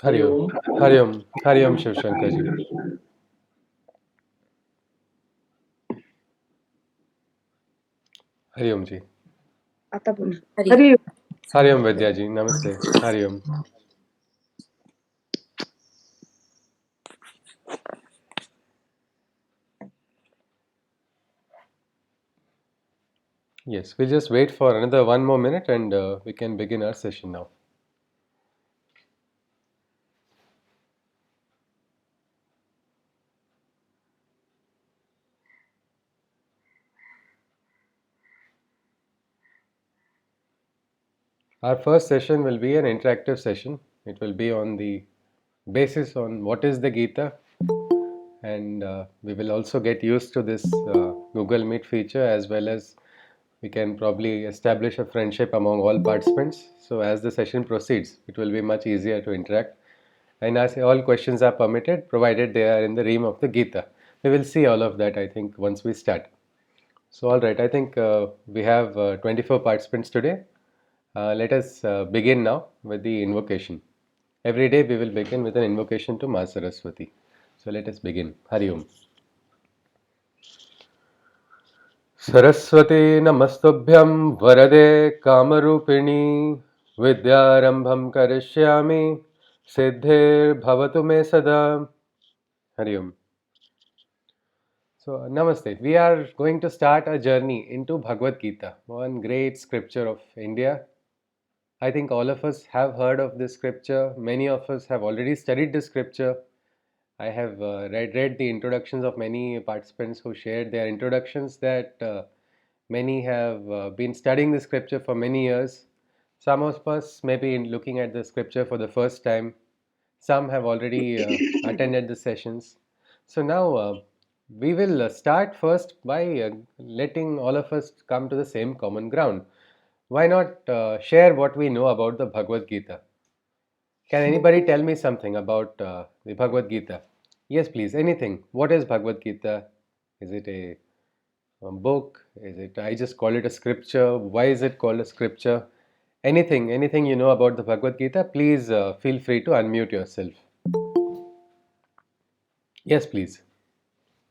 Hari Om. Om. Hari Om. Hari Om Shiv Shankar ji. Hari Om ji. आता बोल. Hari Hari Om Vidya ji. Namaste. Hari Om. Yes, we'll just wait for another 1 more minute and we can begin our session now. Our first session will be an interactive session. It will be on the basis on what is the Gita, and we will also get used to this Google Meet feature, as well as we can probably establish a friendship among all participants. So as the session proceeds, it will be much easier to interact. And as all questions are permitted, provided they are in the realm of the Gita. We will see all of that, I think, once we start. So all right, I think we have 24 participants today. Let us begin now with the invocation. Every day we will begin with an invocation to Ma Saraswati. So let us begin. Hari Om. Saraswati नमस्तुभ्यं वरदे कामरूपिणी विद्यारंभं करिष्यामि सिद्धिर्भवतु मे सदा. Hari Om. So namaste. We are going to start a journey into Bhagavad Gita, one great scripture of India. I think all of us have heard of this scripture. Many of us have already studied this scripture. I have read the introductions of many participants who shared their introductions that many have been studying the scripture for many years. Some of us may be looking at the scripture for the first time. Some have already attended the sessions. So now we will start first by letting all of us come to the same common ground. Why not share what we know about the Bhagavad Gita? Can anybody tell me something about the Bhagavad Gita? Yes, please. Anything. What is Bhagavad Gita? Is it a book? Is it? I just call it a scripture. Why is it called a scripture? Anything you know about the Bhagavad Gita? Please feel free to unmute yourself. Yes, please.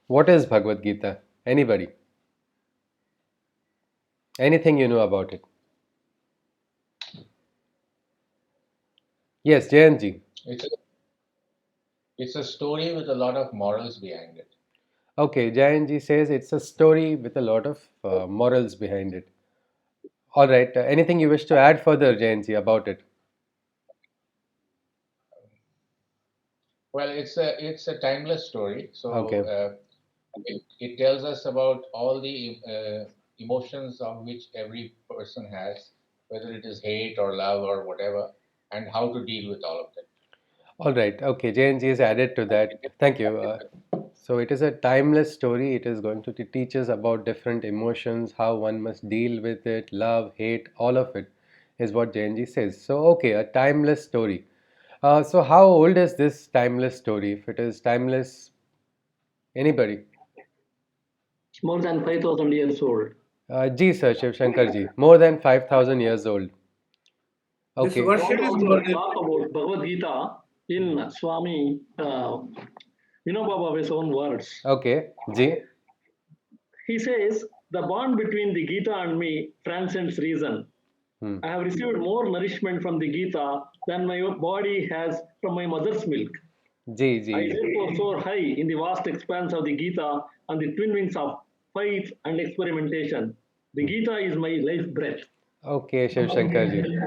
What is Bhagavad Gita? Anybody? Anything you know about it? Yes, Jayanji. It's a story with a lot of morals behind it. Okay, Jayanji says it's a story with a lot of morals behind it. All right. Anything you wish to add further, Jayanji, about it? Well, it's a timeless story. So Okay. it tells us about all the emotions of which every person has, whether it is hate or love or whatever, and how to deal with all of them. All right. Okay. JNG is added to that. Thank you. So it is a timeless story. It is going to teach us about different emotions, how one must deal with it, love, hate, all of it is what JNG says. So, okay, a timeless story. So how old is this timeless story? If it is timeless, anybody? It's more than 5,000 years old. Ji sir, Shiv Shankar ji, more than 5,000 years old. Okay. This version is more than talk about Bhagavad Gita in Swami Vinoba Bhave's own words. Okay. Ji. He says, the bond between the Gita and me transcends reason. I have received more nourishment from the Gita than my body has from my mother's milk. Ji, ji. I therefore soar high in the vast expanse of the Gita on the twin wings of faith and experimentation. The Gita is my life breath. Okay, Shiv Shankar ji.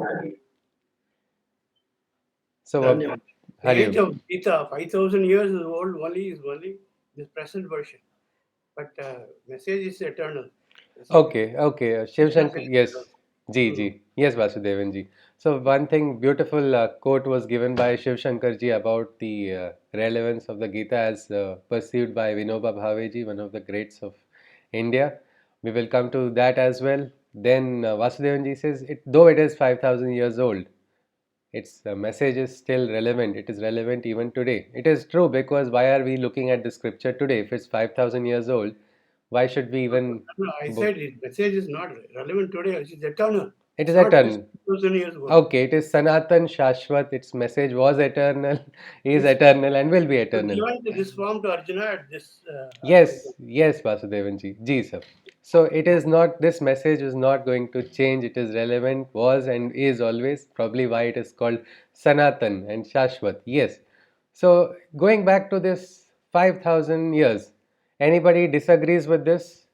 So, The Hari age Om. of Gita, 5,000 years is old, only this present version. But message is eternal. Okay. Shiv Shankar, yes. Ji. Yes, Vasudevan ji. So, one thing, beautiful quote was given by Shiv Shankar ji about the relevance of the Gita as perceived by Vinoba Bhave ji, one of the greats of India. We will come to that as well. Then Vasudevan ji says, though it is 5,000 years old, its message is still relevant. It is relevant even today. It is true, because why are we looking at the scripture today? If it's 5,000 years old, why should we even... No, I said it, message is not relevant today, it is eternal. It is Not eternal. 2000 years old. Okay, it is Sanatan Shashwat. Its message was eternal, is eternal, and will be So eternal. given this form to Arjuna at this. Yes, yes, Vasudevanji. Ji, sir. So it is not, this message is not going to change. It is relevant, was and is always, probably why it is called Sanatan and Shashwat. Yes. So going back to this 5,000 years, anybody disagrees with this?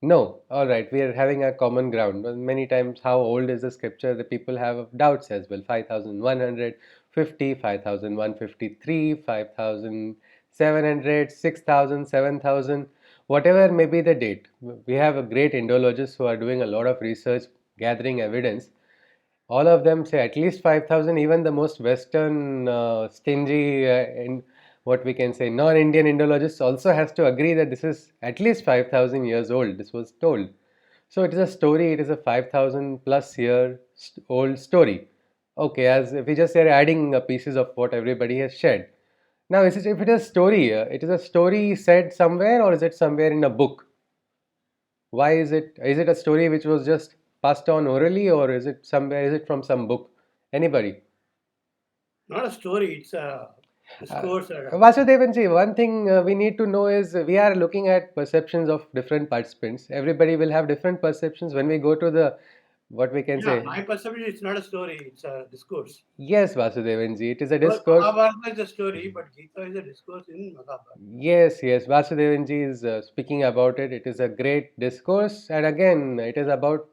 No. All right. We are having a common ground. But many times, how old is the scripture? The people have doubts as well. 5,150, 5,153, 5,700, 6,000, 7,000, whatever may be the date. We have a great Indologists who are doing a lot of research, gathering evidence. All of them say at least 5,000. Even the most Western, stingy, in what we can say, non-Indian Indologists also has to agree that this is at least 5,000 years old. This was told. So it is a story. It is a 5,000 plus year old story. Okay, as if we just are adding pieces of what everybody has shared. Now, if it is a story, it is a story said somewhere, or is it somewhere in a book? Why is it? Is it a story which was just passed on orally, or is it somewhere? Is it from some book? Anybody? Not a story, it's a discourse. Vasudevanji, one thing we need to know is we are looking at perceptions of different participants. Everybody will have different perceptions when we go to the, what we can Yeah, say. my perception is not a story, it's a discourse. Yes, Vasudevanji, it is a Because discourse. Mahabharata is a story, but Gita is a discourse in Mahabharata. Yes, yes, Vasudevanji is speaking about it. It is a great discourse, and again, it is about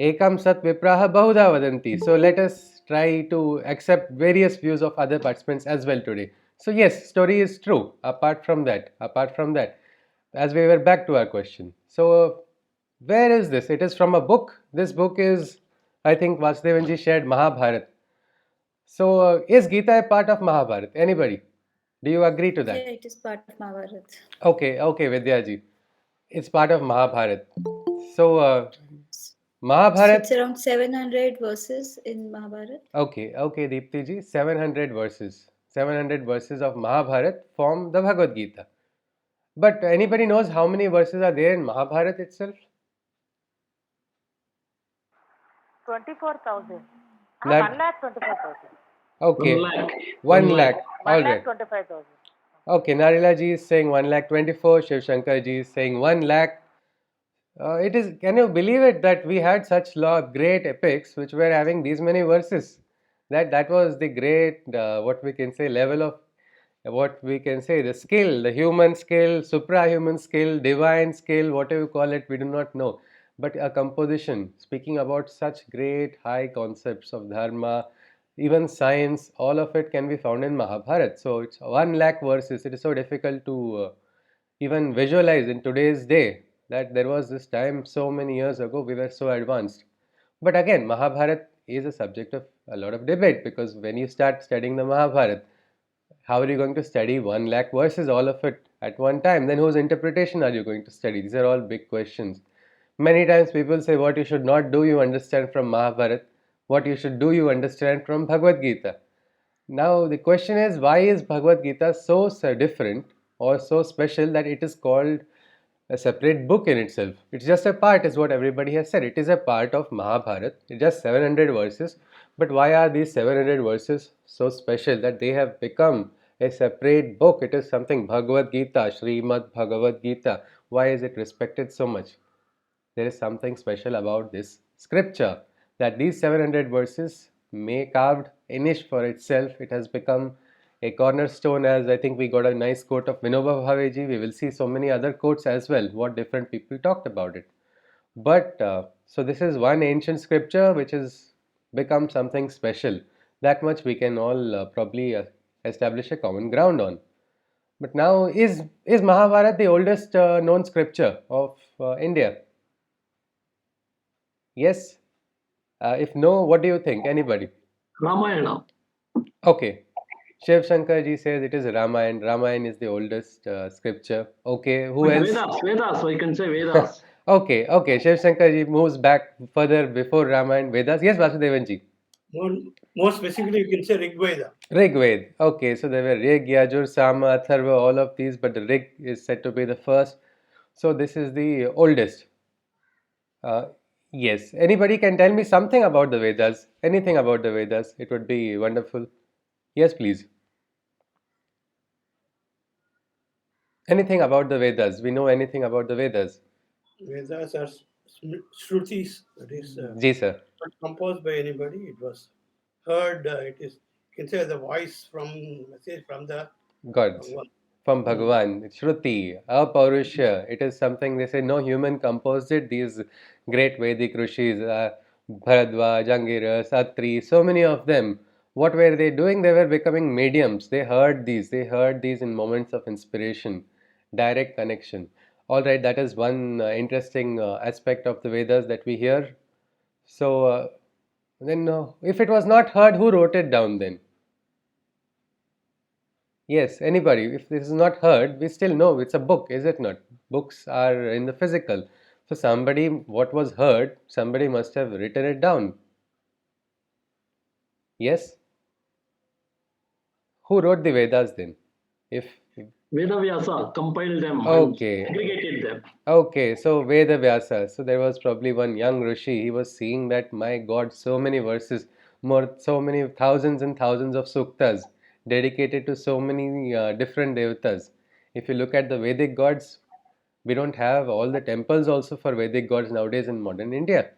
Ekam Sat Vipraha Bahuda Vadanti. So let us try to accept various views of other participants as well today. So yes, story is true. Apart from that, as we were back to our question. So where is this? It is from a book. This book is, I think Vasudevanji shared Mahabharata. So is Gita a part of Mahabharata? Anybody? Do you agree to Yeah, that? it is part of Mahabharata. Okay, okay, Vidyaji. It's part of Mahabharata. So Mahabharata. So it's around 700 verses in Mahabharata. Okay, okay, Deepti ji, 700 verses. 700 verses of Mahabharata form the Bhagavad Gita. But anybody knows how many verses are there in Mahabharata itself? 24,000. That- 1,24,000. Okay, 1 lakh. 1 lakh. All right. 1,25,000. Okay, Narila ji is saying 1 lakh 24, Shiv Shankar ji is saying 1 lakh. It is, can you believe it that we had such great epics which were having these many verses? That was the great, what we can say, level of, what we can say, the skill, the human skill, suprahuman skill, divine skill, whatever you call it, we do not know. But a composition speaking about such great high concepts of dharma, even science, all of it can be found in Mahabharata. So it's 1 lakh verses. It is so difficult to even visualize in today's day that there was this time so many years ago we were so advanced. But again, Mahabharata is a subject of a lot of debate, because when you start studying the Mahabharata, how are you going to study 1 lakh verses, all of it at one time? Then whose interpretation are you going to study? These are all big questions. Many times people say what you should not do, you understand from Mahabharata. What you should do, you understand from Bhagavad Gita. Now the question is, why is Bhagavad Gita so different or so special that it is called a separate book in itself? It's just a part, is what everybody has said. It is a part of Mahabharata. It's just 700 verses. But why are these 700 verses so special that they have become a separate book? It is something Bhagavad Gita, Srimad Bhagavad Gita. Why is it respected so much? There is something special about this scripture, that these 700 verses may carved a niche for itself. It has become a cornerstone, as I think we got a nice quote of Vinoba Bhaveji. We will see so many other quotes as well, what different people talked about it. But so this is one ancient scripture which has become something special. That much we can all probably establish a common ground on. But now, is Mahabharata the oldest known scripture of India? Yes? If no, what do you think? Anybody? Ramayana. Okay. Shiv Shankar ji says it is Ramayana. Ramayana is the oldest scripture. Okay. Who else? Vedas, I can say Vedas. Okay. Okay. Shiv Shankar ji moves back further before Ramayana. Vedas. Yes, Vasudevan ji. More specifically, you can say Rig Veda. Rig Veda. Okay. So there were Rig, Yajur, Sama, Atharva, all of these, but the Rig is said to be the first. So this is the oldest. Yes, anybody can tell me something about the Vedas, anything about the Vedas, it would be wonderful. Yes, please. Anything about the Vedas? We know anything about the Vedas? Vedas are Shrutis, that is Ji, sir. not composed by anybody. It was heard, it is, you can say the voice from, message from the Gods. Bhagavan. From Bhagavan, Shruti, Apaurushya. It is something they say no human composed it. These great Vedic rishis, Bharadwaj, Angiras, Atri, so many of them. What were they doing? They were becoming mediums. They heard these. They heard these in moments of inspiration, direct connection. All right, that is one interesting aspect of the Vedas that we hear. So, then, if it was not heard, who wrote it down then? Yes, anybody. If this is not heard, we still know it's a book, is it not? Books are in the physical. So somebody, what was heard, somebody must have written it down. Yes? Who wrote the Vedas then? If Vedavyasa compiled them Okay. and aggregated them. Okay, so Veda Vyasa. So there was probably one young rishi. He was seeing that, my God, so many verses, so many thousands and thousands of suktas dedicated to so many different devatas. If you look at the Vedic gods, we don't have all the temples also for Vedic gods nowadays in modern India.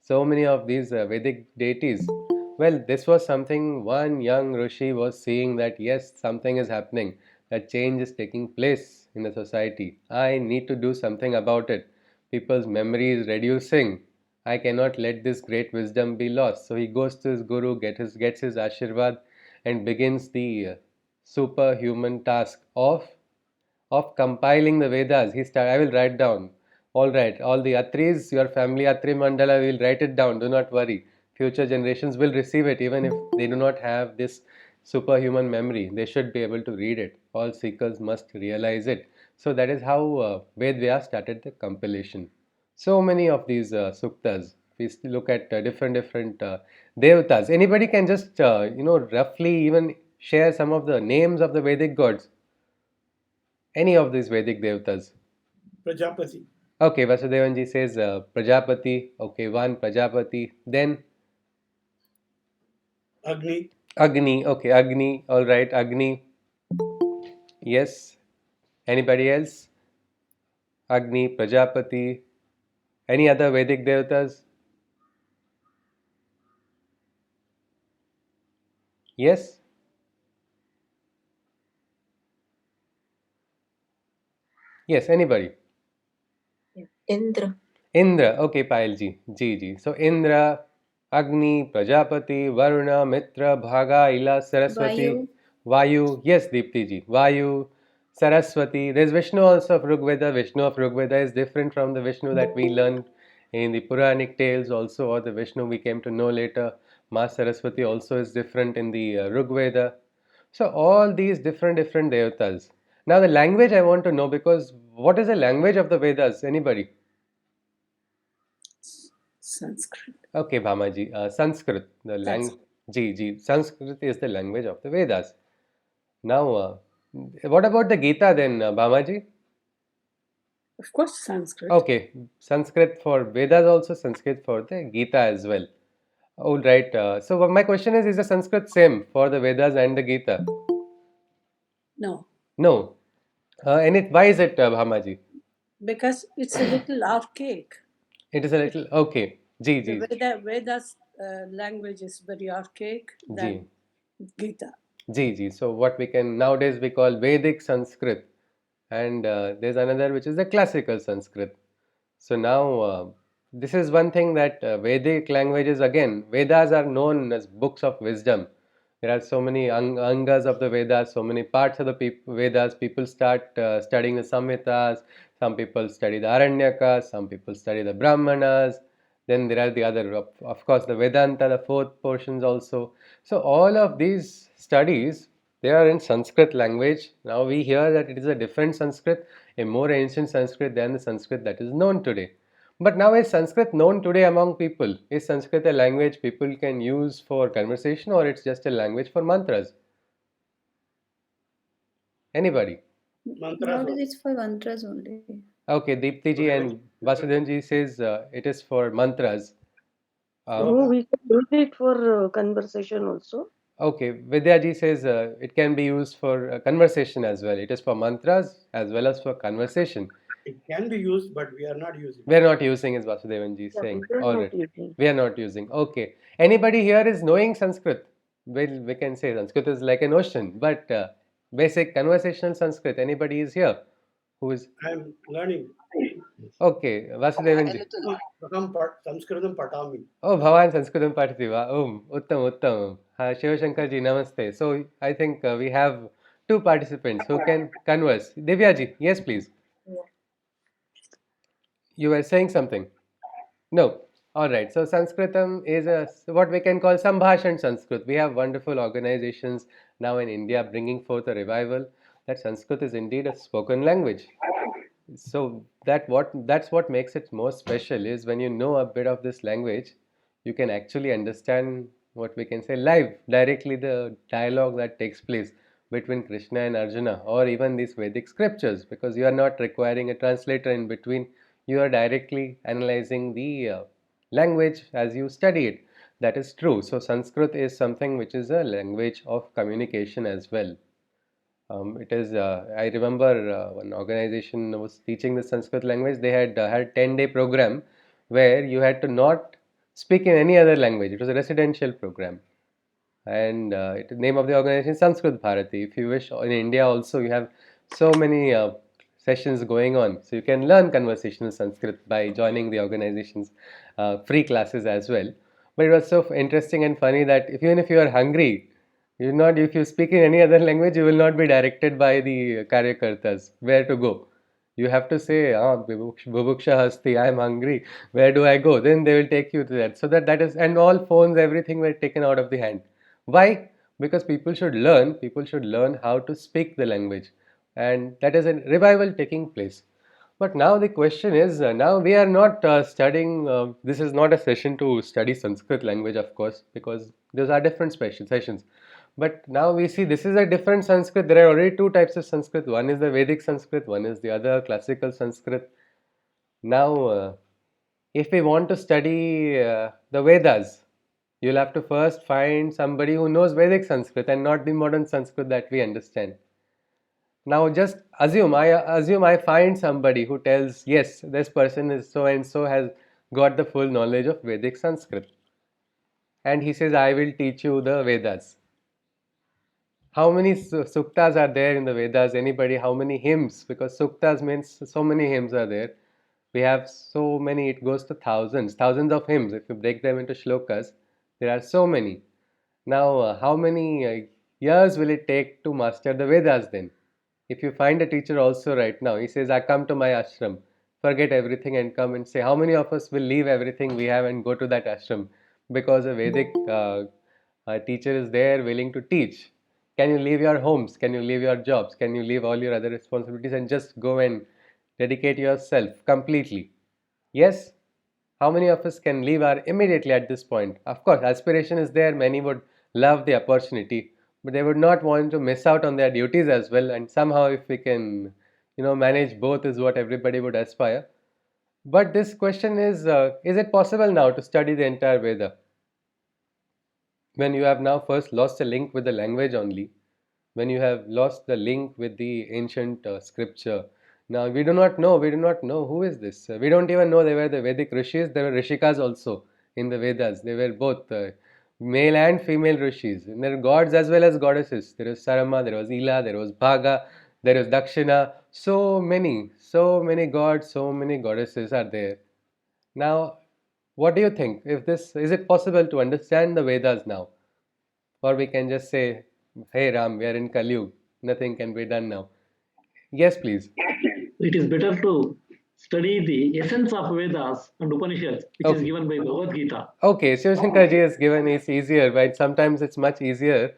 So many of these Vedic deities. Well, this was something one young Rishi was seeing that yes, something is happening, that change is taking place in the society. I need to do something about it. People's memory is reducing. I cannot let this great wisdom be lost. So he goes to his guru, gets his Ashirvad, and begins the superhuman task of compiling the Vedas. I will write down. All right, all the Atris, your family Atri Mandala, we will write it down. Do not worry. Future generations will receive it even if they do not have this superhuman memory. They should be able to read it. All seekers must realize it. So that is how Ved Vyas started the compilation. So many of these suktas. We still look at different devatas. Anybody can just roughly even share some of the names of the Vedic gods. Any of these Vedic devatas. Prajapati, Okay, Vasudevanji says Prajapati. Okay, one Prajapati. Then Agni, Agni. Okay, Agni. All right, Agni. Yes. Anybody else? Agni, Prajapati. Any other Vedic devatas? Yes. Yes. Anybody? Indra. Indra. Okay, Payal ji. Ji ji. So Indra, Agni, Prajapati, Varuna, Mitra, Bhaga, Ila, Saraswati, Vayu. Vayu. Yes, Deepti ji. Vayu, Saraswati. There's Vishnu also of Rigveda. Vishnu of Rigveda is different from the Vishnu that we learned in the Puranic tales also, or the Vishnu we came to know later. Ma Saraswati also is different in the Rigveda. So all these different devatas. Now the language I want to know, because what is the language of the Vedas? Anybody? Sanskrit. Okay, Bhamaji. Sanskrit. The Sanskrit. Ji. Sanskrit is the language of the Vedas. Now, what about the Gita then, Bhamaji? Of course, Sanskrit. Okay, Sanskrit for Vedas also, Sanskrit for the Gita as well. All right. So my question is the Sanskrit same for the Vedas and the Gita? No, No. Why is it, Bhamaji? because it's a little archaic. It is a little okay. Ji. The Vedas language is very archaic than Gita. Ji. So what we can nowadays we call Vedic Sanskrit, and there's another which is the classical Sanskrit. So now this is one thing that Vedic languages, again, Vedas are known as books of wisdom. There are so many angas of the Vedas, so many parts of the Vedas. People start studying the Samhitas, some people study the Aranyakas, some people study the Brahmanas. Then there are the other, of course, the Vedanta, the fourth portions also. So all of these studies, they are in Sanskrit language. Now we hear that it is a different Sanskrit, a more ancient Sanskrit than the Sanskrit that is known today. But now is Sanskrit known today among people? Is Sanskrit a language people can use for conversation, or it's just a language for mantras? Anybody? mantras. Nowadays it's for mantras only. Okay, Deepti ji and Vasudevan ji says it is for mantras. No, we can use it for conversation also. Okay, Vidya ji says it can be used for conversation as well. It is for mantras as well as for conversation. It can be used, but we are not using We are not using, is Vasudevan ji Yeah, saying. we are All not right, using. we are not using. Okay, anybody here is knowing Sanskrit? Well, we can say Sanskrit is like an ocean, but basic conversational Sanskrit. Anybody is here who is it. I am learning. okay? Vasudevan ji. Sanskritam patami. Oh, Bhavan Sanskritam Patati va. Uttam, uttam. Shivashankar ji, namaste. So, I think we have two participants who can converse. Divya ji, yes, please. You were saying something? No. All right. So, Sanskritam is what we can call Sambhashan Sanskrit. We have wonderful organizations now in India bringing forth a revival that Sanskrit is indeed a spoken language. So that's what makes it more special is when you know a bit of this language, you can actually understand what we can say live directly the dialogue that takes place between Krishna and Arjuna or even these Vedic scriptures because you are not requiring a translator in between. You are directly analyzing the language as you study it. That is true. So Sanskrit is something which is a language of communication as well. It is. I remember one organization was teaching the Sanskrit language. They had 10-day program where you had to not speak in any other language. It was a residential program, and name of the organization is Sanskrit Bharati. If you wish, in India also you have so many sessions going on, so you can learn conversational Sanskrit by joining the organization's free classes as well. But it was so interesting and funny that even if you are hungry, you not if you speak in any other language, you will not be directed by the karyakartas where to go. You have to say, Bubuksha Hasti, I am hungry. Where do I go? Then they will take you to that. So that is, and all phones, everything were taken out of the hand. Why? Because people should learn how to speak the language. And that is a revival taking place. But now the question is, now we are not studying, this is not a session to study Sanskrit language, of course, because those are different sessions. But now we see this is a different Sanskrit. There are already two types of Sanskrit. One is the Vedic Sanskrit, one is the other classical Sanskrit. Now, if we want to study the Vedas, you'll have to first find somebody who knows Vedic Sanskrit and not the modern Sanskrit that we understand. Now, just assume I find somebody who tells, yes, this person is so and so has got the full knowledge of Vedic Sanskrit, and he says, I will teach you the Vedas. How many suktas are there in the Vedas? Anybody? How many hymns? Because suktas means so many hymns are there. We have so many, it goes to thousands of hymns. If you break them into shlokas, there are so many. Now, how many years will it take to master the Vedas then? If you find a teacher also right now, he says, I come to my ashram, forget everything and come and say, how many of us will leave everything we have and go to that ashram because a Vedic teacher is there willing to teach? Can you leave your homes? Can you leave your jobs? Can you leave all your other responsibilities and just go and dedicate yourself completely? Yes? How many of us can leave our immediately at this point? Of course, aspiration is there. Many would love the opportunity, but they would not want to miss out on their duties as well. And somehow, if we can, manage both, is what everybody would aspire. But this question is it possible now to study the entire Veda? When you have now first lost a link with the language only, when you have lost the link with the ancient scripture, now we do not know who is this. We don't even know they were the Vedic rishis. There were rishikas also in the Vedas. They were both male and female rishis. And there are gods as well as goddesses. There was Sarama, there was Ila, there was Bhaga, there was Dakshina. So many gods, so many goddesses are there. Now, what do you think? If this is it possible to understand the Vedas now? Or we can just say, hey Ram, we are in Kali, nothing can be done now. Yes, please. It is better to study the essence of Vedas and Upanishads, which is given by Bhagavad Gita. Okay, Shivashankar ji has given it's easier, right? Sometimes it's much easier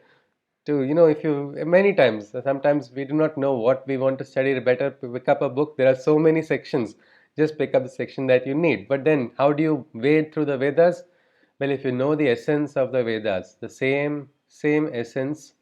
to, if you, many times, sometimes we do not know what we want to study. Better pick up a book. There are so many sections. Just pick up the section that you need. But then, how do you wade through the Vedas? Well, if you know the essence of the Vedas, the same essence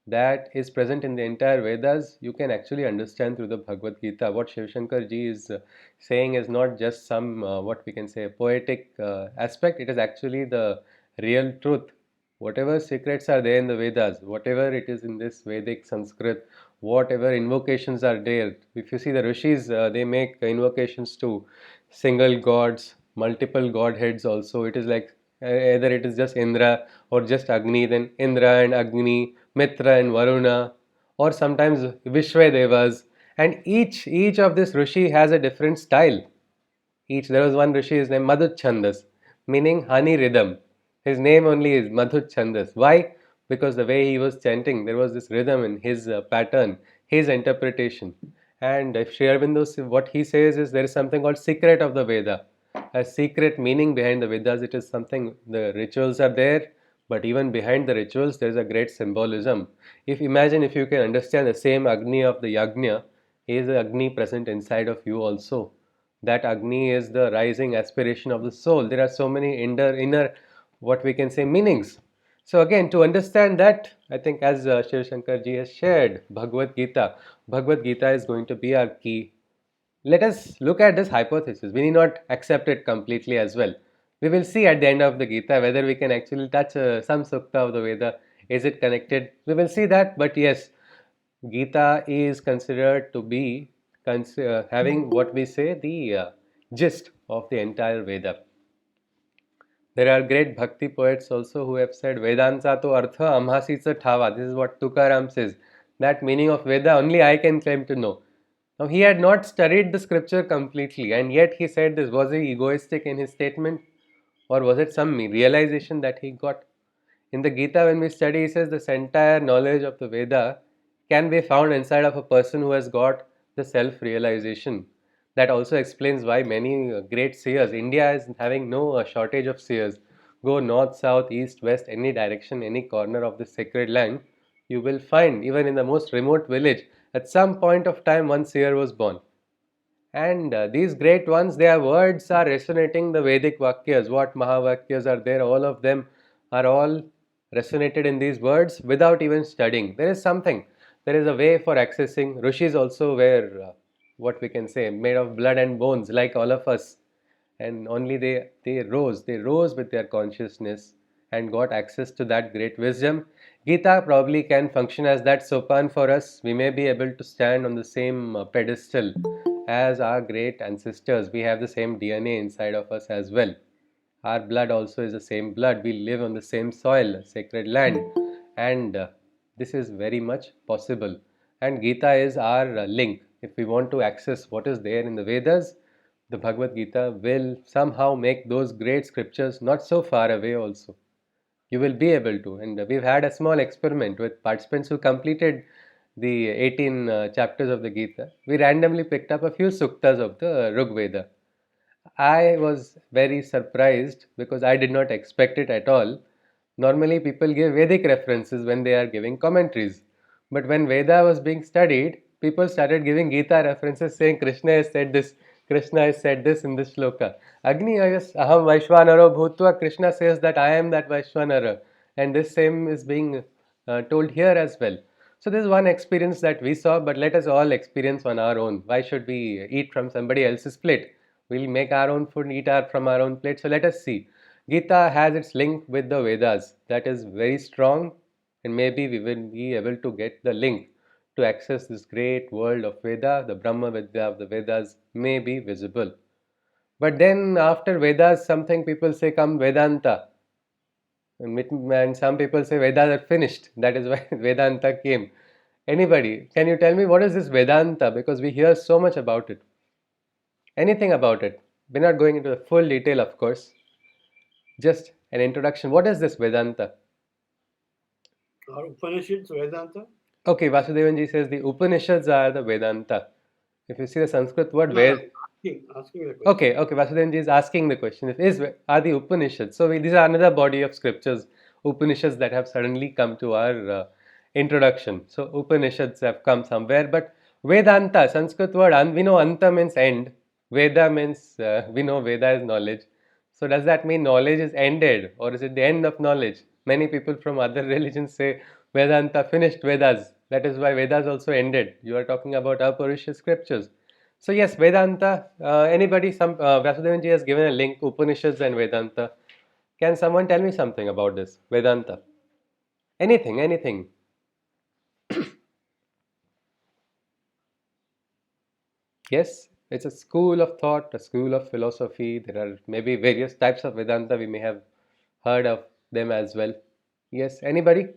that is present in the entire Vedas, you can actually understand through the Bhagavad Gita. What Shiv Shankar ji is saying is not just some what we can say poetic aspect. It is actually the real truth. Whatever secrets are there in the Vedas, whatever it is in this Vedic Sanskrit, whatever invocations are there. If you see the rishis, they make invocations to single gods, multiple godheads also. It is like either it is just Indra or just Agni, then Indra and Agni, Mitra and Varuna, or sometimes Vishwadevas. And each of this rishi has a different style. There was one rishi, his name Madhut Chandas, meaning honey rhythm. His name only is Madhut Chandas. Why? Because the way he was chanting, there was this rhythm in his pattern, his interpretation. And if Sri Aurobindo, what he says is there is something called secret of the Veda, a secret meaning behind the Vedas. It is something, the rituals are there, but even behind the rituals there is a great symbolism. Imagine if you can understand the same Agni of the Yajna, is the Agni present inside of you also. That Agni is the rising aspiration of the soul. There are so many inner what we can say meanings. So again, to understand that, I think as Shiv Shankar ji has shared, Bhagavad Gita is going to be our key. Let us look at this hypothesis. We need not accept it completely as well. We will see at the end of the Gita whether we can actually touch some sukta of the Veda. Is it connected? We will see that. But yes, Gita is considered to be having what we say the gist of the entire Veda. There are great bhakti poets also who have said Vedanta to artha amhasitsa thava. This is what Tukaram says. That meaning of Veda only I can claim to know. Now he had not studied the scripture completely, and yet he said this. Was he egoistic in his statement, or was it some realization that he got? In the Gita, when we study, he says this entire knowledge of the Veda can be found inside of a person who has got the self-realization. That also explains why many great seers, India is having no shortage of seers. Go north, south, east, west, any direction, any corner of this sacred land, you will find, even in the most remote village, at some point of time one seer was born. And these great ones, their words are resonating the Vedic Vakyas. What Mahavakyas are there, all of them are all resonated in these words without even studying. There is something, there is a way for accessing. Rishis also were what we can say made of blood and bones like all of us, and only they rose with their consciousness and got access to that great wisdom. Gita probably can function as that sopan for us. We may be able to stand on the same pedestal as our great ancestors. We have the same DNA inside of us as well. Our blood also is the same blood. We live on the same soil, sacred land, and this is very much possible. And Gita is our link. If we want to access what is there in the Vedas, the Bhagavad Gita will somehow make those great scriptures not so far away also. You will be able to. And we've had a small experiment with participants who completed the 18 chapters of the Gita. We randomly picked up a few suktas of the Rig Veda. I was very surprised because I did not expect it at all. Normally, people give Vedic references when they are giving commentaries. But when Veda was being studied, people started giving Gita references saying Krishna has said this, Krishna has said this in this shloka. Agni ayas aham Vaishvanaro bhutva. Krishna says that I am that Vaishvanara. And this same is being told here as well. So this is one experience that we saw, but let us all experience on our own. Why should we eat from somebody else's plate? We'll make our own food, eat from our own plate. So let us see. Gita has its link with the Vedas. That is very strong, and maybe we will be able to get the link to access this great world of Veda. The Brahma Vidya of the Vedas may be visible. But then after Vedas, something people say come Vedanta. And some people say Vedas are finished. That is why Vedanta came. Anybody, can you tell me what is this Vedanta? Because we hear so much about it. Anything about it. We're not going into the full detail, of course. Just an introduction. What is this Vedanta? Or Upanishads, Vedanta? Okay, Vasudevanji says the Upanishads are the Vedanta. If you see the Sanskrit word, Asking the question. Okay, Vasudevanji is asking the question. Are the Upanishads? So these are another body of scriptures, Upanishads that have suddenly come to our introduction. So Upanishads have come somewhere, but Vedanta, Sanskrit word, we know Anta means end. Veda means, we know Veda is knowledge. So does that mean knowledge is ended, or is it the end of knowledge? Many people from other religions say Vedanta finished Vedas. That is why Vedas also ended. You are talking about Apurusha scriptures. So yes, Vedanta. Anybody? Vasudevan ji has given a link, Upanishads and Vedanta. Can someone tell me something about this Vedanta? Anything, anything. Yes, it's a school of thought, a school of philosophy. There are maybe various types of Vedanta. We may have heard of them as well. Yes, anybody?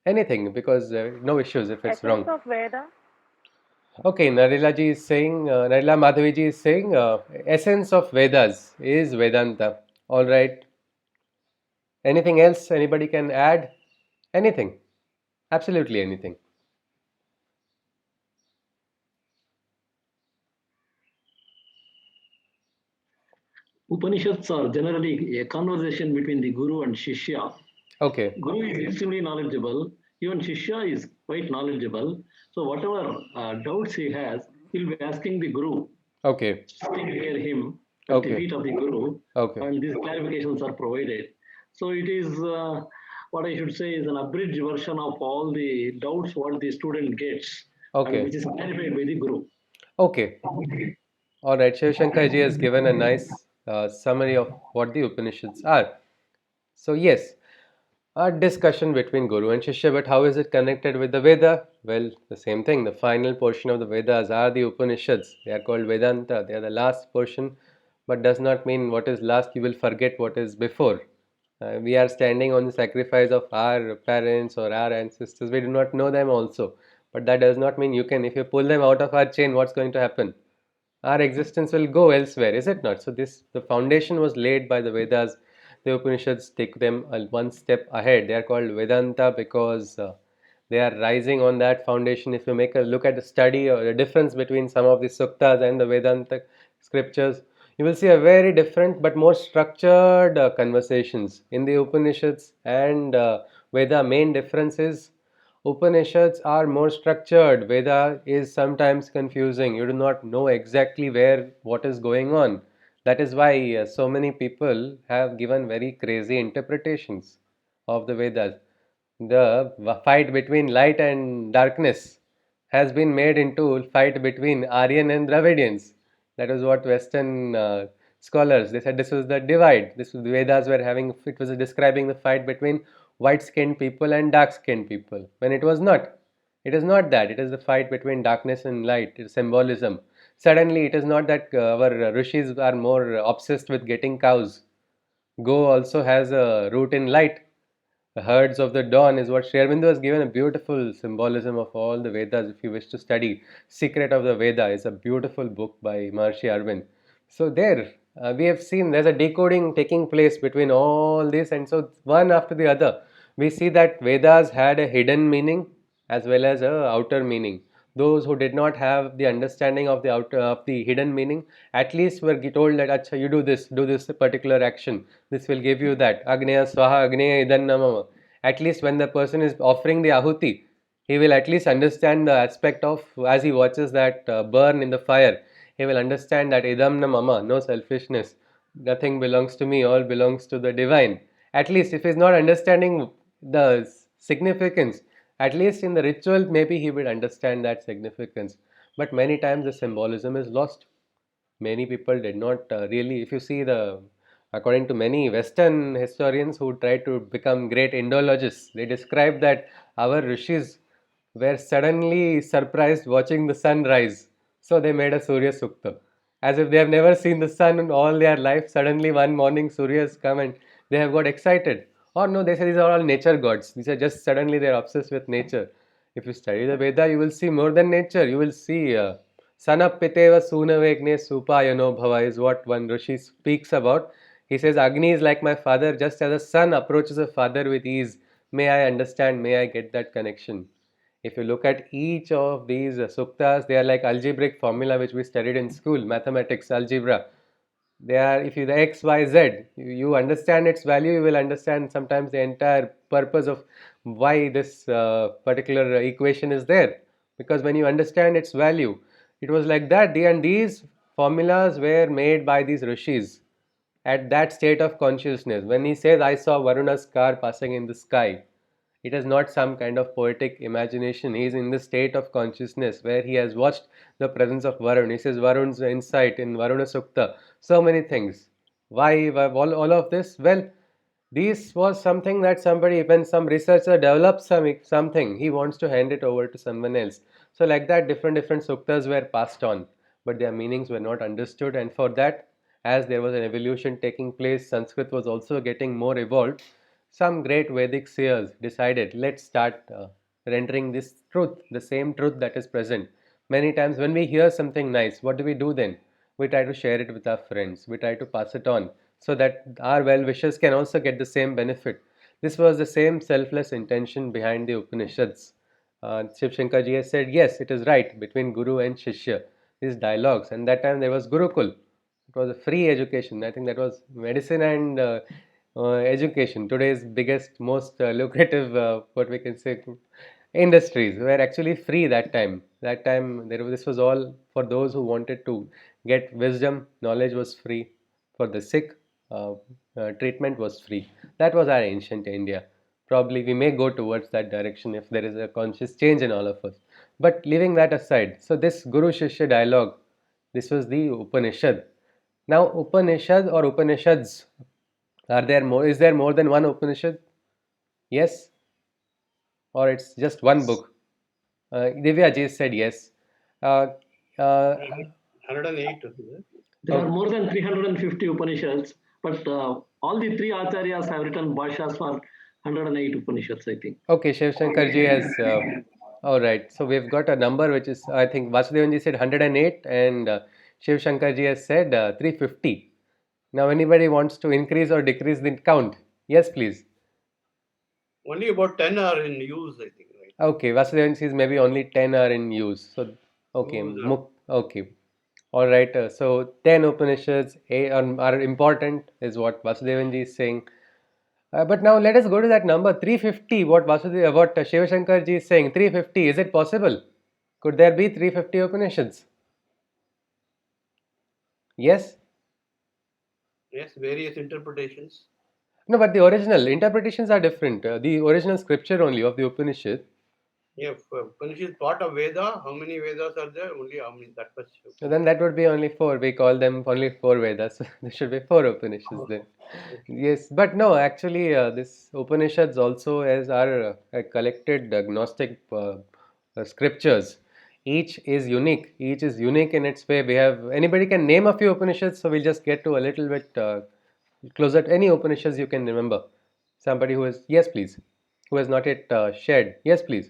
Anything, because no issues if it's wrong. Essence of Veda. Okay, Narila ji is saying, Narila Madhavi ji is saying, essence of Vedas is Vedanta. All right. Anything else anybody can add? Anything. Absolutely anything. Upanishads are generally a conversation between the Guru and Shishya. Okay. Guru is extremely knowledgeable. Even Shishya is quite knowledgeable. So whatever doubts he has, he'll be asking the Guru. Okay. Sitting near him at the feet of the Guru. Okay. And these clarifications are provided. So it is, what I should say, is an abridged version of all the doubts what the student gets. Okay. Which is clarified by the Guru. Okay. All right. Shiv Shankar ji has given a nice summary of what the Upanishads are. So yes, a discussion between Guru and Shishya, but how is it connected with the Veda? Well, the same thing. The final portion of the Vedas are the Upanishads. They are called Vedanta. They are the last portion, but does not mean what is last you will forget what is before. We are standing on the sacrifice of our parents or our ancestors. We do not know them also, but that does not mean you can. If you pull them out of our chain, what's going to happen? Our existence will go elsewhere, is it not? So the foundation was laid by the Vedas. The Upanishads take them one step ahead. They are called Vedanta because they are rising on that foundation. If you make a look at the study or the difference between some of the suktas and the Vedanta scriptures, you will see a very different but more structured conversations in the Upanishads and Veda. Main difference is Upanishads are more structured. Veda is sometimes confusing. You do not know exactly where what is going on. That is why so many people have given very crazy interpretations of the Vedas. The fight between light and darkness has been made into fight between Aryan and Dravidians. That is what Western scholars they said this was the divide. This was, the Vedas were having it was describing the fight between white-skinned people and dark-skinned people. When it was not. It is not that. It is the fight between darkness and light. It is symbolism. Suddenly, it is not that our rishis are more obsessed with getting cows. Go also has a root in light. The herds of the dawn is what Sri Aurobindo has given a beautiful symbolism of all the Vedas if you wish to study. Secret of the Veda is a beautiful book by Maharishi Arvind. So there we have seen there's a decoding taking place between all this, and so one after the other we see that Vedas had a hidden meaning as well as a outer meaning. Those who did not have the understanding of the outer of the hidden meaning at least were told that acha you do this particular action, this will give you that agneya swaha agneya idan namama. At least when the person is offering the ahuti, he will at least understand the aspect of as he watches that burn in the fire, he will understand that idam namama, no selfishness, nothing belongs to me, all belongs to the divine. At least if he is not understanding the significance, at least in the ritual maybe he will understand that significance, but many times the symbolism is lost. Many people did not really, if you see the according to many Western historians who try to become great Indologists, they describe that our rishis were suddenly surprised watching the sun rise. So they made a Surya Sukta. As if they have never seen the sun in all their life. Suddenly one morning Surya has come and they have got excited. Or no, they say these are all nature gods. These are just suddenly they are obsessed with nature. If you study the Veda, you will see more than nature. You will see Sanapiteva Sunavegne Supayano Bhava is what one Rishi speaks about. He says, Agni is like my father, just as a son approaches a father with ease. May I understand, may I get that connection. If you look at each of these suktas, they are like algebraic formula which we studied in school, mathematics, algebra. They are, if you the x, y, z, you understand its value, you will understand sometimes the entire purpose of why this particular equation is there. Because when you understand its value, it was like that. And these formulas were made by these rishis. at that state of consciousness. When he says, I saw Varuna's car passing in the sky, it is not some kind of poetic imagination. He is in the state of consciousness where he has watched the presence of Varun. He says Varun's insight in Varuna Sukta, so many things. Why all of this? Well, this was something that somebody, when some researcher develops something, he wants to hand it over to someone else. So like that, different suktas were passed on, but their meanings were not understood, and for that, as there was an evolution taking place, Sanskrit was also getting more evolved. Some great Vedic seers decided, let's start rendering this truth, the same truth that is present. Many times when we hear something nice, what do we do then? We try to share it with our friends, we try to pass it on so that our well-wishers can also get the same benefit. This was the same selfless intention behind the Upanishads. Shiv Shankar ji has said, yes, it is right between Guru and Shishya, these dialogues, and that time there was Gurukul. It was a free education. I think that was medicine and education. Today's biggest, most lucrative, what we can say, industries were actually free that time. That time, this was all for those who wanted to get wisdom. Knowledge was free. For the sick, treatment was free. That was our ancient India. Probably we may go towards that direction if there is a conscious change in all of us. But leaving that aside, so this Guru Shishya dialogue, this was the Upanishad. Now, Upanishad or Upanishads, are there more? Is there more than one Upanishad? Yes? Or it's just one book? Divya ji said yes. Uh, uh, 108. There are more than 350 Upanishads, but all the three Acharyas have written Bhashas for 108 Upanishads, I think. Okay, Shiv Shankar ji has. All right, so we've got a number which is, I think Vasudevan ji said 108 and Shiv Shankar ji has said 350. Now, anybody wants to increase or decrease the count? Yes, please. Only about 10 are in use, I think. Right? Okay, Vasudevan says maybe only 10 are in use. So, okay, okay. All right, so 10 Upanishads are important, is what Vasudevan ji is saying. But now let us go to that number 350. What Shiva Shankar ji is saying, 350. Is it possible? Could there be 350 Upanishads? Yes? Yes, various interpretations. No, but the original interpretations are different. The original scripture only of the Upanishad. Yeah, Upanishad is part of Veda. How many Vedas are there? Only how many? That much. So then that would be only 4. We call them only 4 Vedas. There should be 4 Upanishads then. Yes, but no, actually, this Upanishads also are collected Gnostic scriptures. Each is unique. Each is unique in its way. We have anybody can name a few Upanishads, so we'll just get to a little bit closer to any Upanishads you can remember. Somebody who is yes, please, who has not yet shared. Yes, please.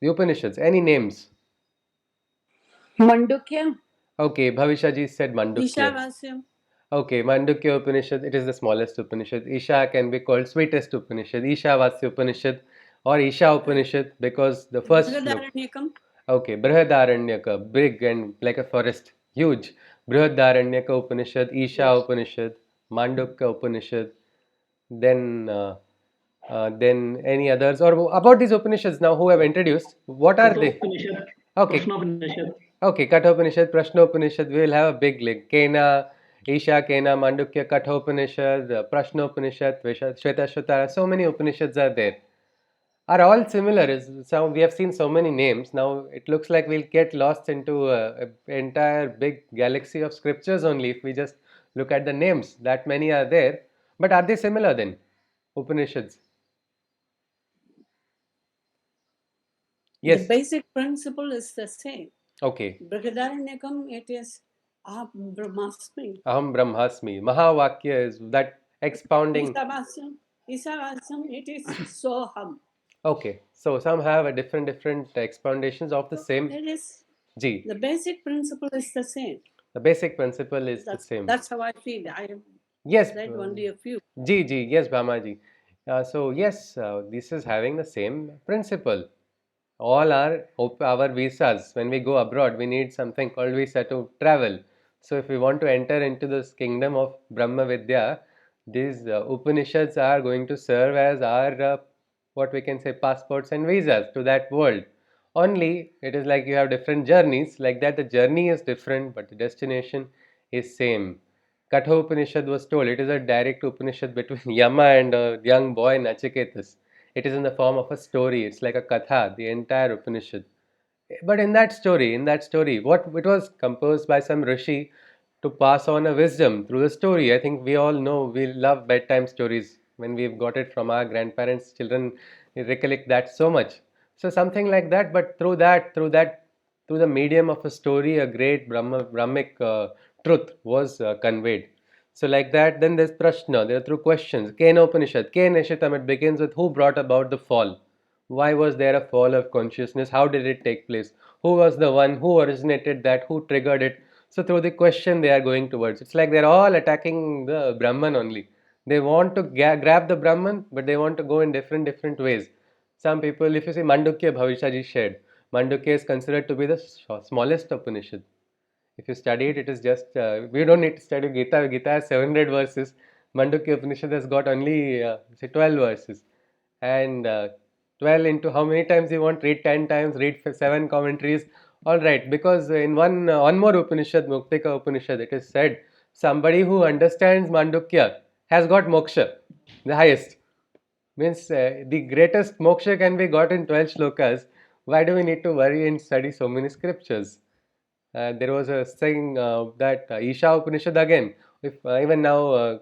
The Upanishads. Any names? Mandukya, Okay, Bhavisha ji said Mandukya. Ishavasya. Okay, Mandukya Upanishad, it is the smallest Upanishad. Isha can be called sweetest Upanishad, Ishavasya Upanishad or Isha Upanishad because the first. Brihadaranyakam. Okay, Brihadaranyaka, big and like a forest, huge. Brihadaranyaka Upanishad, Isha Upanishad, Mandukya Upanishad, then any others or about these Upanishads now who have introduced, what are they? Kathopanishad, Okay. Prashnopanishad. Okay, Kathopanishad, Prashnopanishad, we will have a big link. Kena, Isha, Kena, Mandukya, Kathopanishad, Prashnopanishad, Shvetashvatara, so many Upanishads are there. Are all similar? We have seen so many names. Now it looks like we'll get lost into an entire big galaxy of scriptures only if we just look at the names. That many are there. But are they similar then? Upanishads? Yes. The basic principle is the same. Okay. Brihadaranyakam, it is Aham Brahmasmi. Aham Brahmasmi. Mahavakya is that expounding. Isavasyam, it is Soham. Okay, so some have a different expoundations of the same. It is. Ji. The basic principle is the same. The basic principle is the same. That's how I feel. I have read only a few. Ji, yes, Bhamaji. So yes, this is having the same principle. All our visas. When we go abroad, we need something called visa to travel. So if we want to enter into this kingdom of Brahma Vidya, these Upanishads are going to serve as our what we can say passports and visas to that world. Only it is like you have different journeys, like that the journey is different but the destination is same. Kathopanishad was told it is a direct Upanishad between Yama and a young boy Nachiketas. It is in the form of a story, it's like a katha, the entire Upanishad. But in that story, what it was composed by some rishi to pass on a wisdom through the story. I think we all know we love bedtime stories when we've got it from our grandparents. Children recollect that so much. So something like that, but through the medium of a story, a great Brahmic truth was conveyed. So like that, then there's Prashna. There are through questions. Kena Upanishad, Ke Nishitam. It begins with who brought about the fall. Why was there a fall of consciousness? How did it take place? Who was the one who originated that? Who triggered it? So through the question they are going towards. It's like they're all attacking the Brahman only. They want to grab the Brahman, but they want to go in different ways. Some people, if you see Mandukya Bhavishaji shared, Mandukya is considered to be the smallest Upanishad. If you study it, it is just, we don't need to study Gita. Gita has 700 verses. Mandukya Upanishad has got only, say, 12 verses. And 12 into how many times you want? Read 10 times, read 7 commentaries. Alright, because in one more Upanishad, Muktika Upanishad, it is said, somebody who understands Mandukya has got moksha, the highest. Means the greatest moksha can be got in 12 shlokas. Why do we need to worry and study so many scriptures? There was a saying that Isha Upanishad again, if even now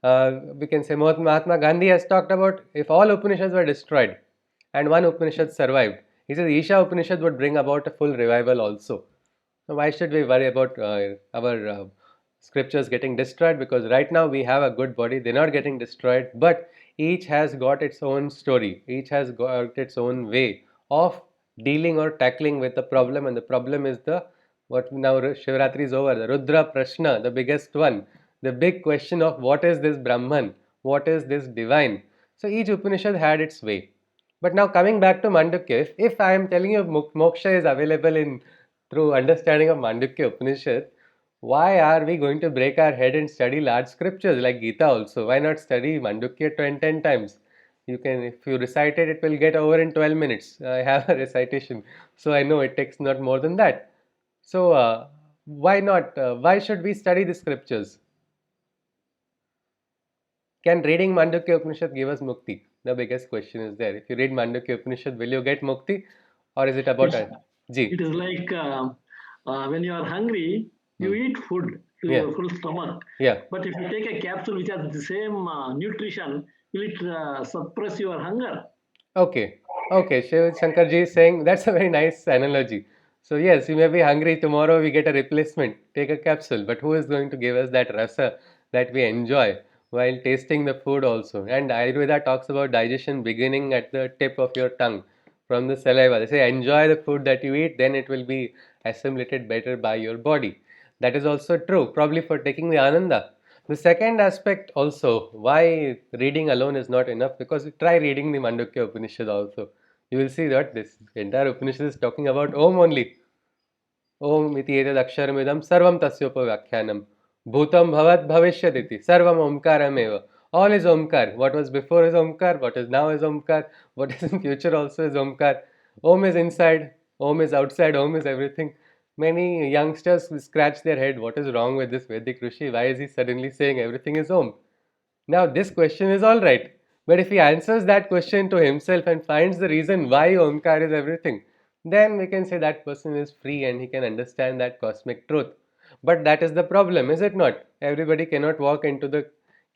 we can say Mahatma Gandhi has talked about if all Upanishads were destroyed and one Upanishad survived, he says Isha Upanishad would bring about a full revival also. So why should we worry about our scriptures getting destroyed? Because right now we have a good body, they're not getting destroyed, but each has got its own story, each has got its own way of dealing or tackling with the problem, and the problem is the what now Shivratri is over, the Rudra Prashna, the biggest one, the big question of what is this Brahman, what is this divine. So each Upanishad had its way. But now coming back to Mandukya, if I am telling you moksha is available in through understanding of Mandukya Upanishad, why are we going to break our head and study large scriptures like Gita also? Why not study Mandukya 10 times? You can, if you recite it, it will get over in 12 minutes. I have a recitation, so I know it takes not more than that. So, why not? Why should we study the scriptures? Can reading Mandukya Upanishad give us mukti? The biggest question is there. If you read Mandukya Upanishad, will you get mukti? Or is it about a Ji? It is like when you are hungry, you eat food to your full stomach. Yeah. But if you take a capsule which has the same nutrition, will it suppress your hunger? Okay. Okay. Shiv Shankarji is saying that's a very nice analogy. So yes, you may be hungry, tomorrow we get a replacement. Take a capsule. But who is going to give us that rasa that we enjoy while tasting the food also? And Ayurveda talks about digestion beginning at the tip of your tongue from the saliva. They say enjoy the food that you eat, then it will be assimilated better by your body. That is also true, probably for taking the ananda. The second aspect also, why reading alone is not enough, because try reading the Mandukya Upanishad also. You will see that this entire Upanishad is talking about Om only. Om iti etad aksharamidam sarvam tasyopavyakhyanam. Bhutam bhavat bhavishyaditi sarvam omkarameva. All is Omkar. What was before is Omkar. What is now is Omkar. What is in future also is Omkar. Om is inside. Om is outside. Om is everything. Many youngsters scratch their head. What is wrong with this Vedic Rishi? Why is he suddenly saying everything is Om? Now, this question is all right. But if he answers that question to himself and finds the reason why Omkar is everything, then we can say that person is free and he can understand that cosmic truth. But that is the problem, is it not? Everybody cannot walk into the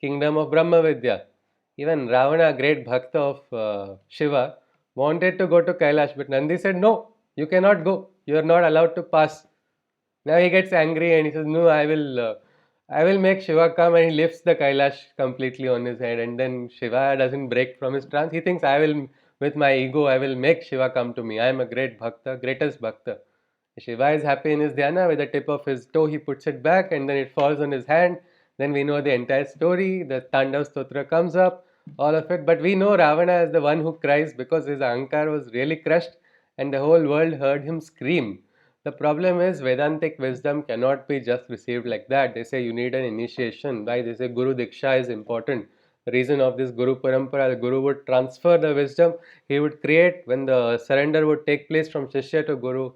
kingdom of Brahma Vidya. Even Ravana, a great bhakta of Shiva, wanted to go to Kailash, but Nandi said, no, you cannot go. You are not allowed to pass. Now he gets angry and he says, no, I will make Shiva come, and he lifts the Kailash completely on his head, and then Shiva doesn't break from his trance. He thinks, with my ego, I will make Shiva come to me. I am a great bhakta, greatest bhakta. Shiva is happy in his dhyana. With the tip of his toe, he puts it back and then it falls on his hand. Then we know the entire story. The Tandav Stotra comes up, all of it. But we know Ravana is the one who cries because his ahankar was really crushed and the whole world heard him scream. The problem is Vedantic wisdom cannot be just received like that. They say you need an initiation. Why? They say Guru Diksha is important. reason of this Guru Parampara. The Guru would transfer the wisdom, he would create, when the surrender would take place from Shishya to Guru,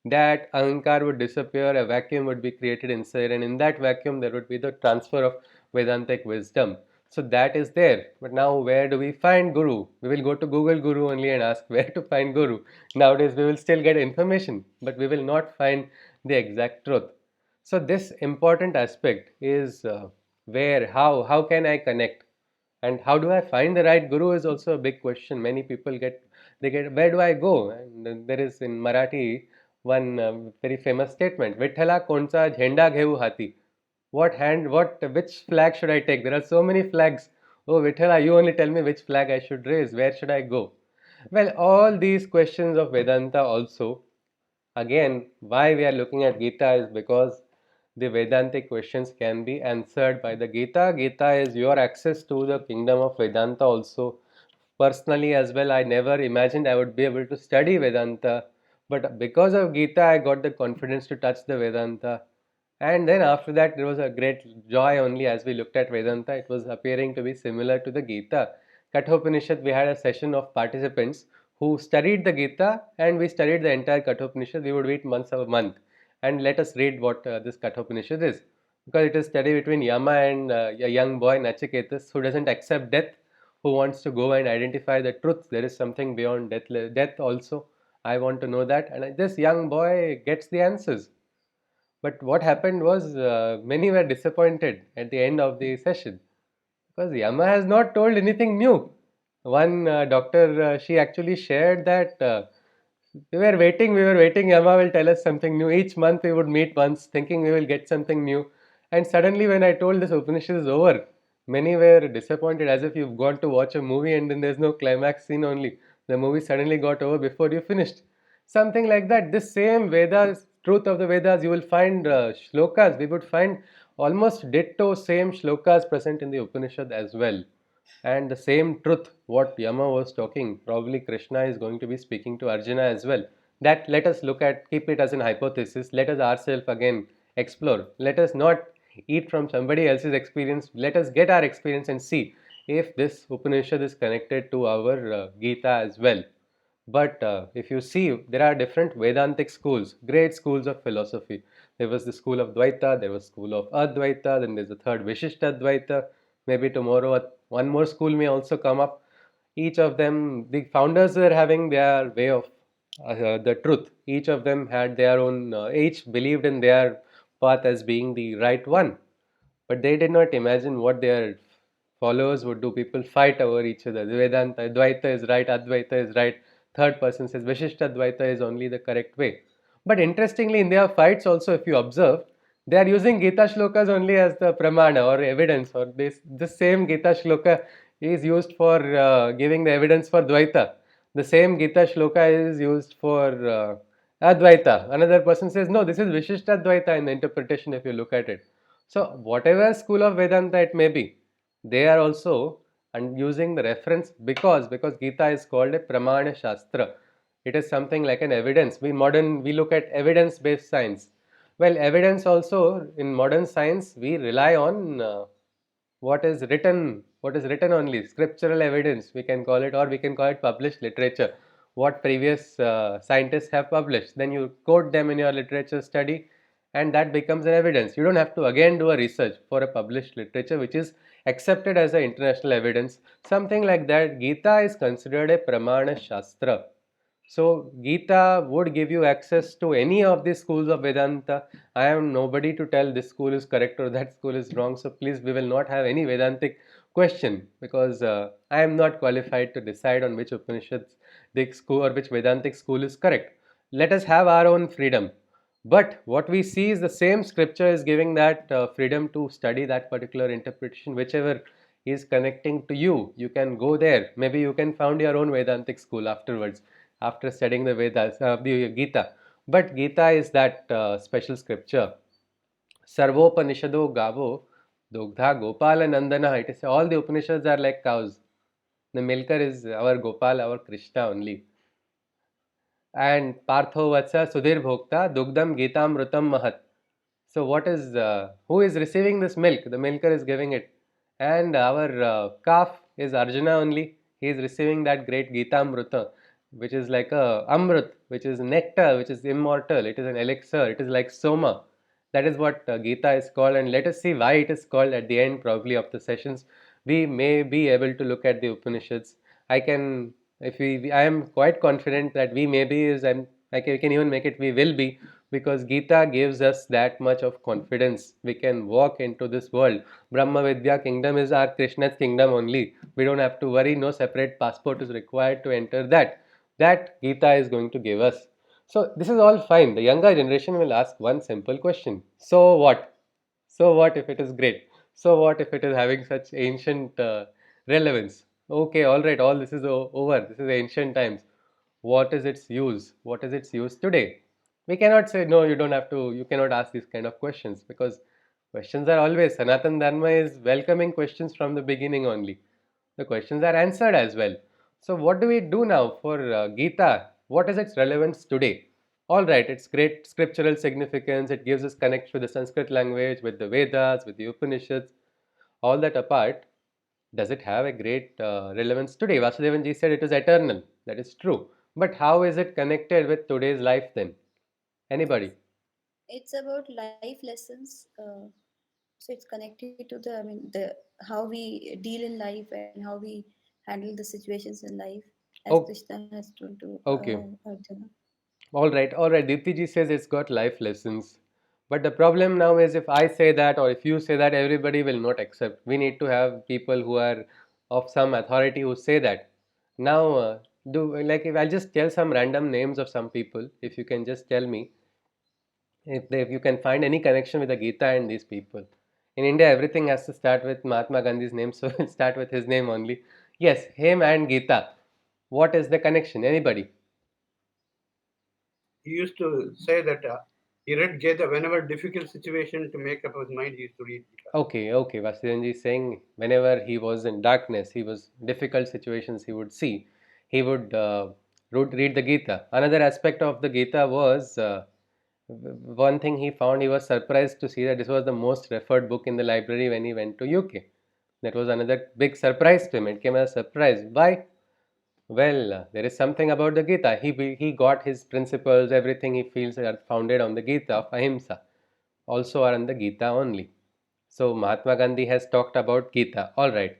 that Ahankar would disappear, a vacuum would be created inside, and in that vacuum there would be the transfer of Vedantic wisdom. So that is there. But now where do we find Guru? We will go to Google Guru only and ask where to find Guru. Nowadays we will still get information, but we will not find the exact truth. So this important aspect is how can I connect, and how do I find the right Guru is also a big question. Many people get where do I go? And there is in Marathi one very famous statement: Vithala koncha jhenda gheu hati. Which flag should I take? There are so many flags. Oh Vithala, you only tell me which flag I should raise. Where should I go? Well, all these questions of Vedanta also, again, why we are looking at Gita is because the Vedantic questions can be answered by the Gita. Gita is your access to the kingdom of Vedanta also. Personally as well, I never imagined I would be able to study Vedanta, but because of Gita, I got the confidence to touch the Vedanta. And then after that, there was a great joy only as we looked at Vedanta. It was appearing to be similar to the Gita. Kathopanishad, we had a session of participants who studied the Gita, and we studied the entire Kathopanishad. We would wait once a month and let us read what this Kathopanishad is. Because it is study between Yama and a young boy, Nachiketas, who doesn't accept death, who wants to go and identify the truth. There is something beyond death, death also. I want to know that. And this young boy gets the answers. But what happened was many were disappointed at the end of the session because Yama has not told anything new. One doctor, she actually shared that we were waiting, Yama will tell us something new. Each month we would meet once thinking we will get something new. And suddenly when I told this Upanishad is over, many were disappointed as if you've gone to watch a movie and then there's no climax scene only. The movie suddenly got over before you finished. Something like that. This same Vedas, truth of the Vedas, you will find shlokas. We would find almost ditto same shlokas present in the Upanishad as well. And the same truth, what Yama was talking, probably Krishna is going to be speaking to Arjuna as well. That let us look at, keep it as an hypothesis. Let us ourselves again explore. Let us not eat from somebody else's experience. Let us get our experience and see if this Upanishad is connected to our Gita as well. But if you see, there are different Vedantic schools, great schools of philosophy. There was the school of Dvaita, there was school of Advaita, then there's a third Vishishtadvaita. Maybe tomorrow one more school may also come up. Each of them, the founders were having their way of the truth. Each of them had their own, each believed in their path as being the right one. But they did not imagine what their followers would do. People fight over each other. The Vedanta, Dvaita is right, Advaita is right. Third person says Vishishta Dvaita is only the correct way. But interestingly, in their fights also, if you observe, they are using Gita shlokas only as the pramana or evidence. Or this same Gita shloka is used for giving the evidence for Dvaita. The same Gita shloka is used for Advaita. Another person says, no, this is Vishishta Dvaita in the interpretation if you look at it. So whatever school of Vedanta it may be, they are also using the reference because Gita is called a Pramana Shastra. It is something like an evidence. We look at evidence based science. Well, evidence also in modern science we rely on what is written only, scriptural evidence we can call it, or we can call it published literature, what previous scientists have published. Then you quote them in your literature study and that becomes an evidence. You don't have to again do a research for a published literature which is accepted as an international evidence. Something like that. Gita is considered a Pramana Shastra. So Gita would give you access to any of these schools of Vedanta. I am nobody to tell this school is correct or that school is wrong. So please, we will not have any Vedantic question because I am not qualified to decide on which Upanishads the school or which Vedantic school is correct. Let us have our own freedom. But what we see is the same scripture is giving that freedom to study that particular interpretation, whichever is connecting to you. You can go there. Maybe you can found your own Vedantic school afterwards, after studying the Vedas, the Gita. But Gita is that special scripture. Sarvopanishado Gavo Dogdha Gopala Nandana. It is all the Upanishads are like cows. The milker is our Gopal, our Krishna only. And Partho Vatsa Sudhir Bhokta Dugdam Gitamrutam Mahat. So what is who is receiving this milk? The milker is giving it. and our calf is Arjuna only. He is receiving that great Gita Amrita, which is like a Amrit, which is nectar, which is immortal. It is an elixir. It is like Soma. That is what Gita is called, and let us see why it is called at the end, probably of the sessions. We may be able to look at the Upanishads. I can, if I am quite confident that we may be is, we can even make it we will be, because Gita gives us that much of confidence. We can walk into this world. Brahma Vidya kingdom is our Krishna's kingdom only. We don't have to worry. No separate passport is required to enter that. That Gita is going to give us. So this is all fine. The younger generation will ask one simple question. So what? So what if it is great? So what if it is having such ancient relevance? Okay, all right, all this is over. This is ancient times. What is its use? What is its use today? We cannot say, no, you don't have to, you cannot ask these kind of questions, because questions are always, Sanatan Dharma is welcoming questions from the beginning only. The questions are answered as well. So what do we do now for Gita? What is its relevance today? All right, it's great scriptural significance. It gives us connect with the Sanskrit language, with the Vedas, with the Upanishads. All that apart, does it have a great relevance today? Vasudevanji said it is eternal. That is true. But how is it connected with today's life then? Anybody? It's about life lessons. So it's connected to the, I mean, the how we deal in life and how we handle the situations in life, as Oh, Krishna has told to okay. Arjuna. All right. Deepti says it's got life lessons. But the problem now is, if I say that or if you say that, everybody will not accept. We need to have people who are of some authority who say that. Now, if I'll just tell some random names of some people, if you can just tell me if you can find any connection with the Gita and these people. In India, everything has to start with Mahatma Gandhi's name, so we'll start with his name only. Yes, him and Gita. What is the connection? Anybody? He used to say that he read Gita whenever difficult situation to make up his mind. He used to read Gita. Okay. Vasudevanji is saying whenever he was in darkness, he was difficult situations he would see, he would read the Gita. Another aspect of the Gita was one thing he found. He was surprised to see that this was the most referred book in the library when he went to UK. That was another big surprise to him. It came as a surprise. Why? Well, there is something about the Gita. He got his principles, everything he feels are founded on the Gita of Ahimsa, also are on the Gita only. So Mahatma Gandhi has talked about Gita. All right.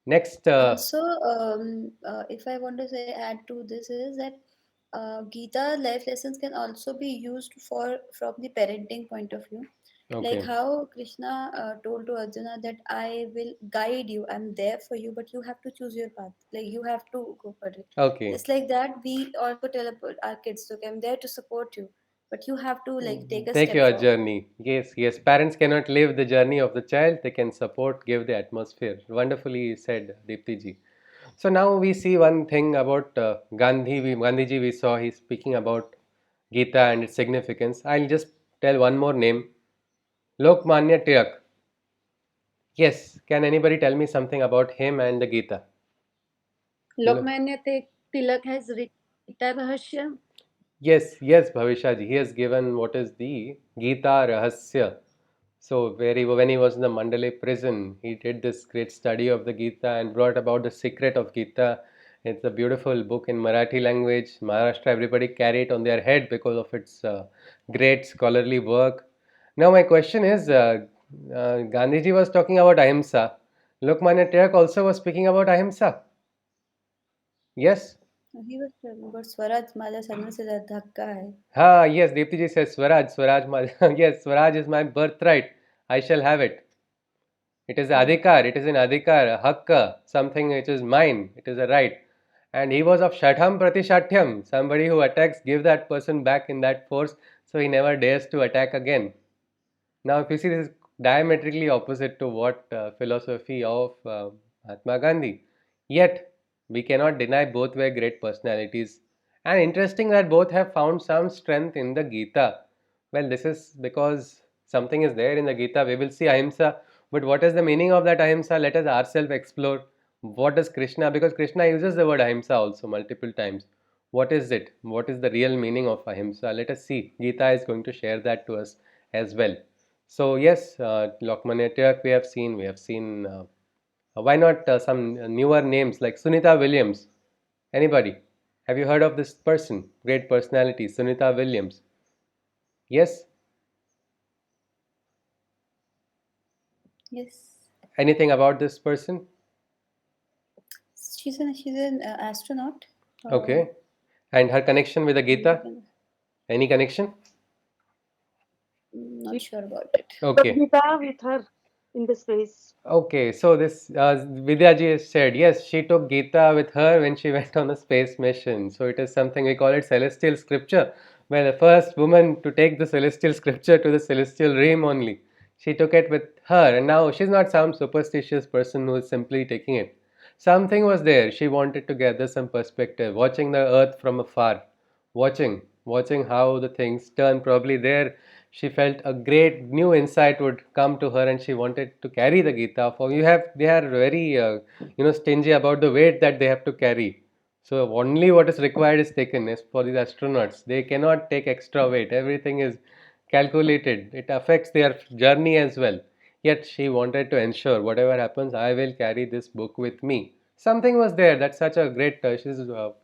Next, Also, if I want to say add to this is that Gita life lessons can also be used for from the parenting point of view, like okay, how Krishna told to Arjuna that I will guide you, I'm there for you, but you have to choose your path. Like you have to go for it. okay. Just like that, we also tell our kids, okay, I'm there to support you, but you have to like take a Take step your forward. journey. Yes. Parents cannot live the journey of the child. They can support, give the atmosphere. Wonderfully said, Deepti ji. So now we see one thing about Gandhi. Gandhiji, we saw he's speaking about Gita and its significance. I'll just tell one more name. Lokmanya Tilak. Yes. Can anybody tell me something about him and the Gita? Lokmanya Tilak has written Gita Rahasya. Yes, Bhavishaji. He has given what is the Gita Rahasya. So when he was in the Mandalay prison, he did this great study of the Gita and brought about the secret of Gita. It's a beautiful book in Marathi language. Maharashtra, everybody carry it on their head because of its great scholarly work. Now my question is, Gandhiji was talking about Ahimsa. Lokmanya Tilak also was speaking about Ahimsa. Yes? He was talking about Swaraj, माझ्या सर्वांचे धक्का आहे. Yes, Deepti says yes, Swaraj is my birthright. I shall have it. It is adhikar, it is an adhikar, hakka, something which is mine, it is a right. And he was of Shatham Pratishatyam, somebody who attacks, give that person back in that force, so he never dares to attack again. Now, if you see, this is diametrically opposite to what philosophy of Mahatma Gandhi. Yet, we cannot deny both were great personalities. And interesting that both have found some strength in the Gita. Well, this is because something is there in the Gita. We will see Ahimsa. But what is the meaning of that Ahimsa? Let us ourselves explore. What does Krishna, because Krishna uses the word Ahimsa also multiple times. What is it? What is the real meaning of Ahimsa? Let us see. Gita is going to share that to us as well. So yes, Lokmanya Tilak we have seen Why not some newer names like Sunita Williams? Anybody? Have you heard of this person? Great personality, Sunita Williams. Yes? Yes. Anything about this person? She's an astronaut. Okay. And her connection with the Gita? Any connection? Not sure about it. Okay. Gita with her in the space. Okay, so this Vidyaji has said, yes, she took Gita with her when she went on a space mission. So it is something we call it celestial scripture, where the first woman to take the celestial scripture to the celestial realm only. She took it with her, and now she's not some superstitious person who is simply taking it. Something was there. She wanted to gather some perspective, watching the earth from afar, watching how the things turn. Probably there she felt a great new insight would come to her, and she wanted to carry the Gita. For they are very stingy about the weight that they have to carry. So only what is required is taken. As for these astronauts, they cannot take extra weight. Everything is calculated. It affects their journey as well. Yet she wanted to ensure whatever happens, I will carry this book with me. Something was there. That's such a great. She's a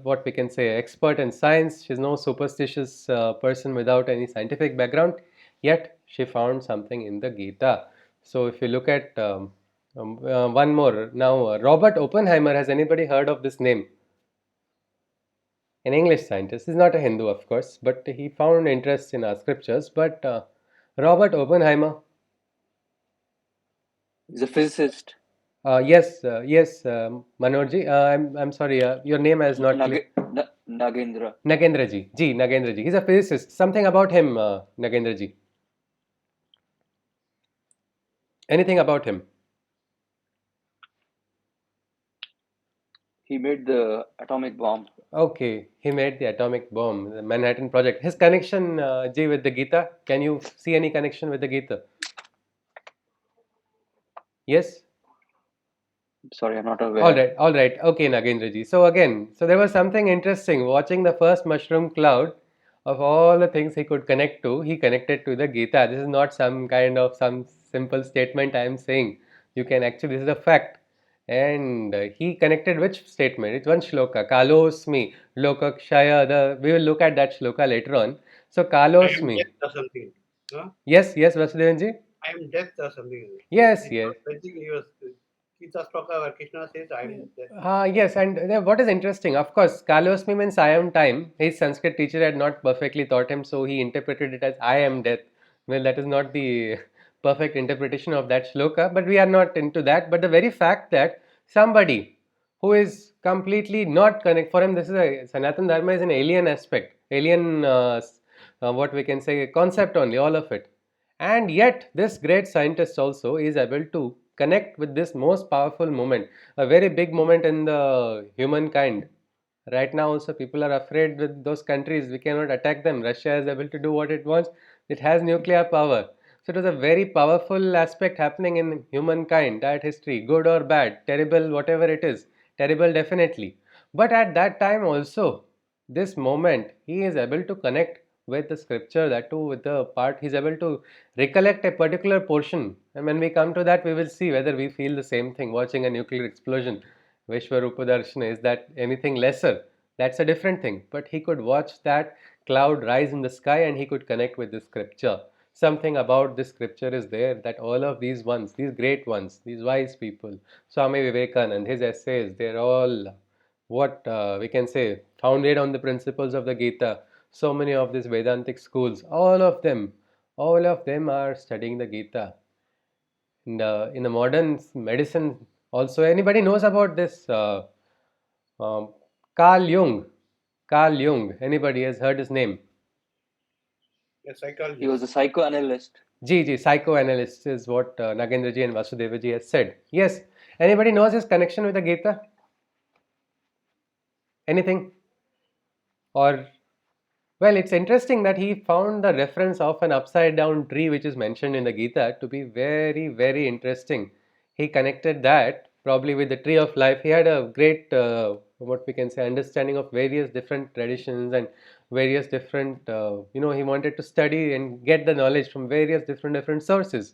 what we can say expert in science. She's no superstitious person without any scientific background. Yet she found something in the Gita. So if you look at one more now, Robert Oppenheimer. Has anybody heard of this name? An English scientist. He's not a Hindu, of course, but he found interest in our scriptures. But Robert Oppenheimer. He's a physicist. Yes, Manorji. I'm sorry. Your name is not clear. Nagendra. Nagendraji. He's a physicist. Something about him, Nagendraji. Anything about him? He made the atomic bomb. Okay, he made the atomic bomb, the Manhattan Project. His connection, Ji, with the Gita. Can you see any connection with the Gita? Yes. Sorry, I'm not aware. All right. Okay, Nagendraji. So again, there was something interesting watching the first mushroom cloud. Of all the things he could connect to, he connected to the Gita. This is not some kind of some simple statement I am saying. You can actually, this is a fact. And he connected which statement? It's one shloka. Kalosmi, lokakshaya. We will look at that shloka later on. So I am kalosmi. death or something. Huh? Yes, Vasudevanji. I am death or something. Yes. I think he was Gita sloka where Krishna says, I am death. Yes, and what is interesting, of course, Kalosmi means I am time. His Sanskrit teacher had not perfectly taught him, so he interpreted it as I am death. Well, that is not the perfect interpretation of that shloka, but we are not into that. But the very fact that somebody who is completely not connect, for him, this is Sanatana Dharma is an alien aspect, alien, what we can say, concept only, all of it. And yet, this great scientist also is able to connect with this most powerful moment, a very big moment in the humankind. Right now, also, people are afraid with those countries. We cannot attack them. Russia is able to do what it wants. It has nuclear power. So, it was a very powerful aspect happening in humankind, that history, good or bad, terrible, whatever it is. Terrible, definitely. But at that time, also, this moment, he is able to connect with the scripture, that too with the part he's able to recollect a particular portion, and when we come to that we will see whether we feel the same thing watching a nuclear explosion. Vishwarupa Darshana, is that anything lesser? That's a different thing, but he could watch that cloud rise in the sky and he could connect with the scripture. Something about this scripture is there, that all of these ones, these great ones, these wise people, Swami Vivekanand, his essays, they're all what we can say founded on the principles of the Gita. So many of these Vedantic schools, all of them are studying the Gita. And in the modern medicine, also, anybody knows about this um, Carl Jung? Carl Jung. Anybody has heard his name? A psychologist. He was a psychoanalyst. Psychoanalyst is what Nagendraji and Vasudevaji has said. Yes. Anybody knows his connection with the Gita? Anything? Or, well, it's interesting that he found the reference of an upside down tree which is mentioned in the Gita to be very, very interesting. He connected that probably with the tree of life. He had a great, what we can say, understanding of various different traditions and various different, he wanted to study and get the knowledge from various different sources.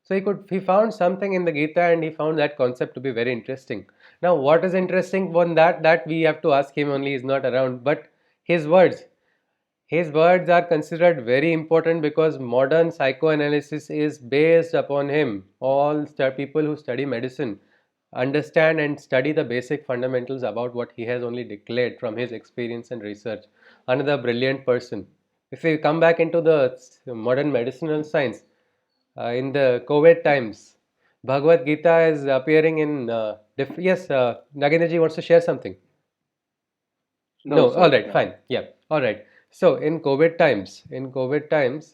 So he found something in the Gita and he found that concept to be very interesting. Now, what is interesting on that we have to ask him only, he's not around, but his words. His words are considered very important because modern psychoanalysis is based upon him. All people who study medicine understand and study the basic fundamentals about what he has only declared from his experience and research. Another brilliant person. If we come back into the modern medicinal science, in the COVID times, Bhagavad Gita is appearing in. Yes, Nagendraji wants to share something. No, sir. all right, fine. Yeah, all right. So in COVID times,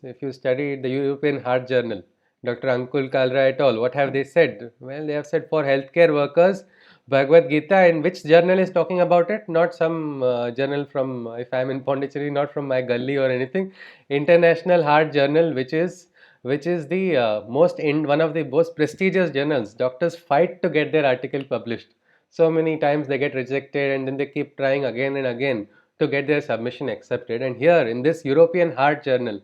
if you study the European Heart Journal, Dr. Ankul Kalra et al., what have they said? Well, they have said for healthcare workers, Bhagavad Gita, and which journal is talking about it? Not some journal from, if I'm in Pondicherry, not from my gully or anything. International Heart Journal, which is the one of the most prestigious journals. Doctors fight to get their article published. So many times they get rejected and then they keep trying again and again to get their submission accepted. And here in this European Heart Journal,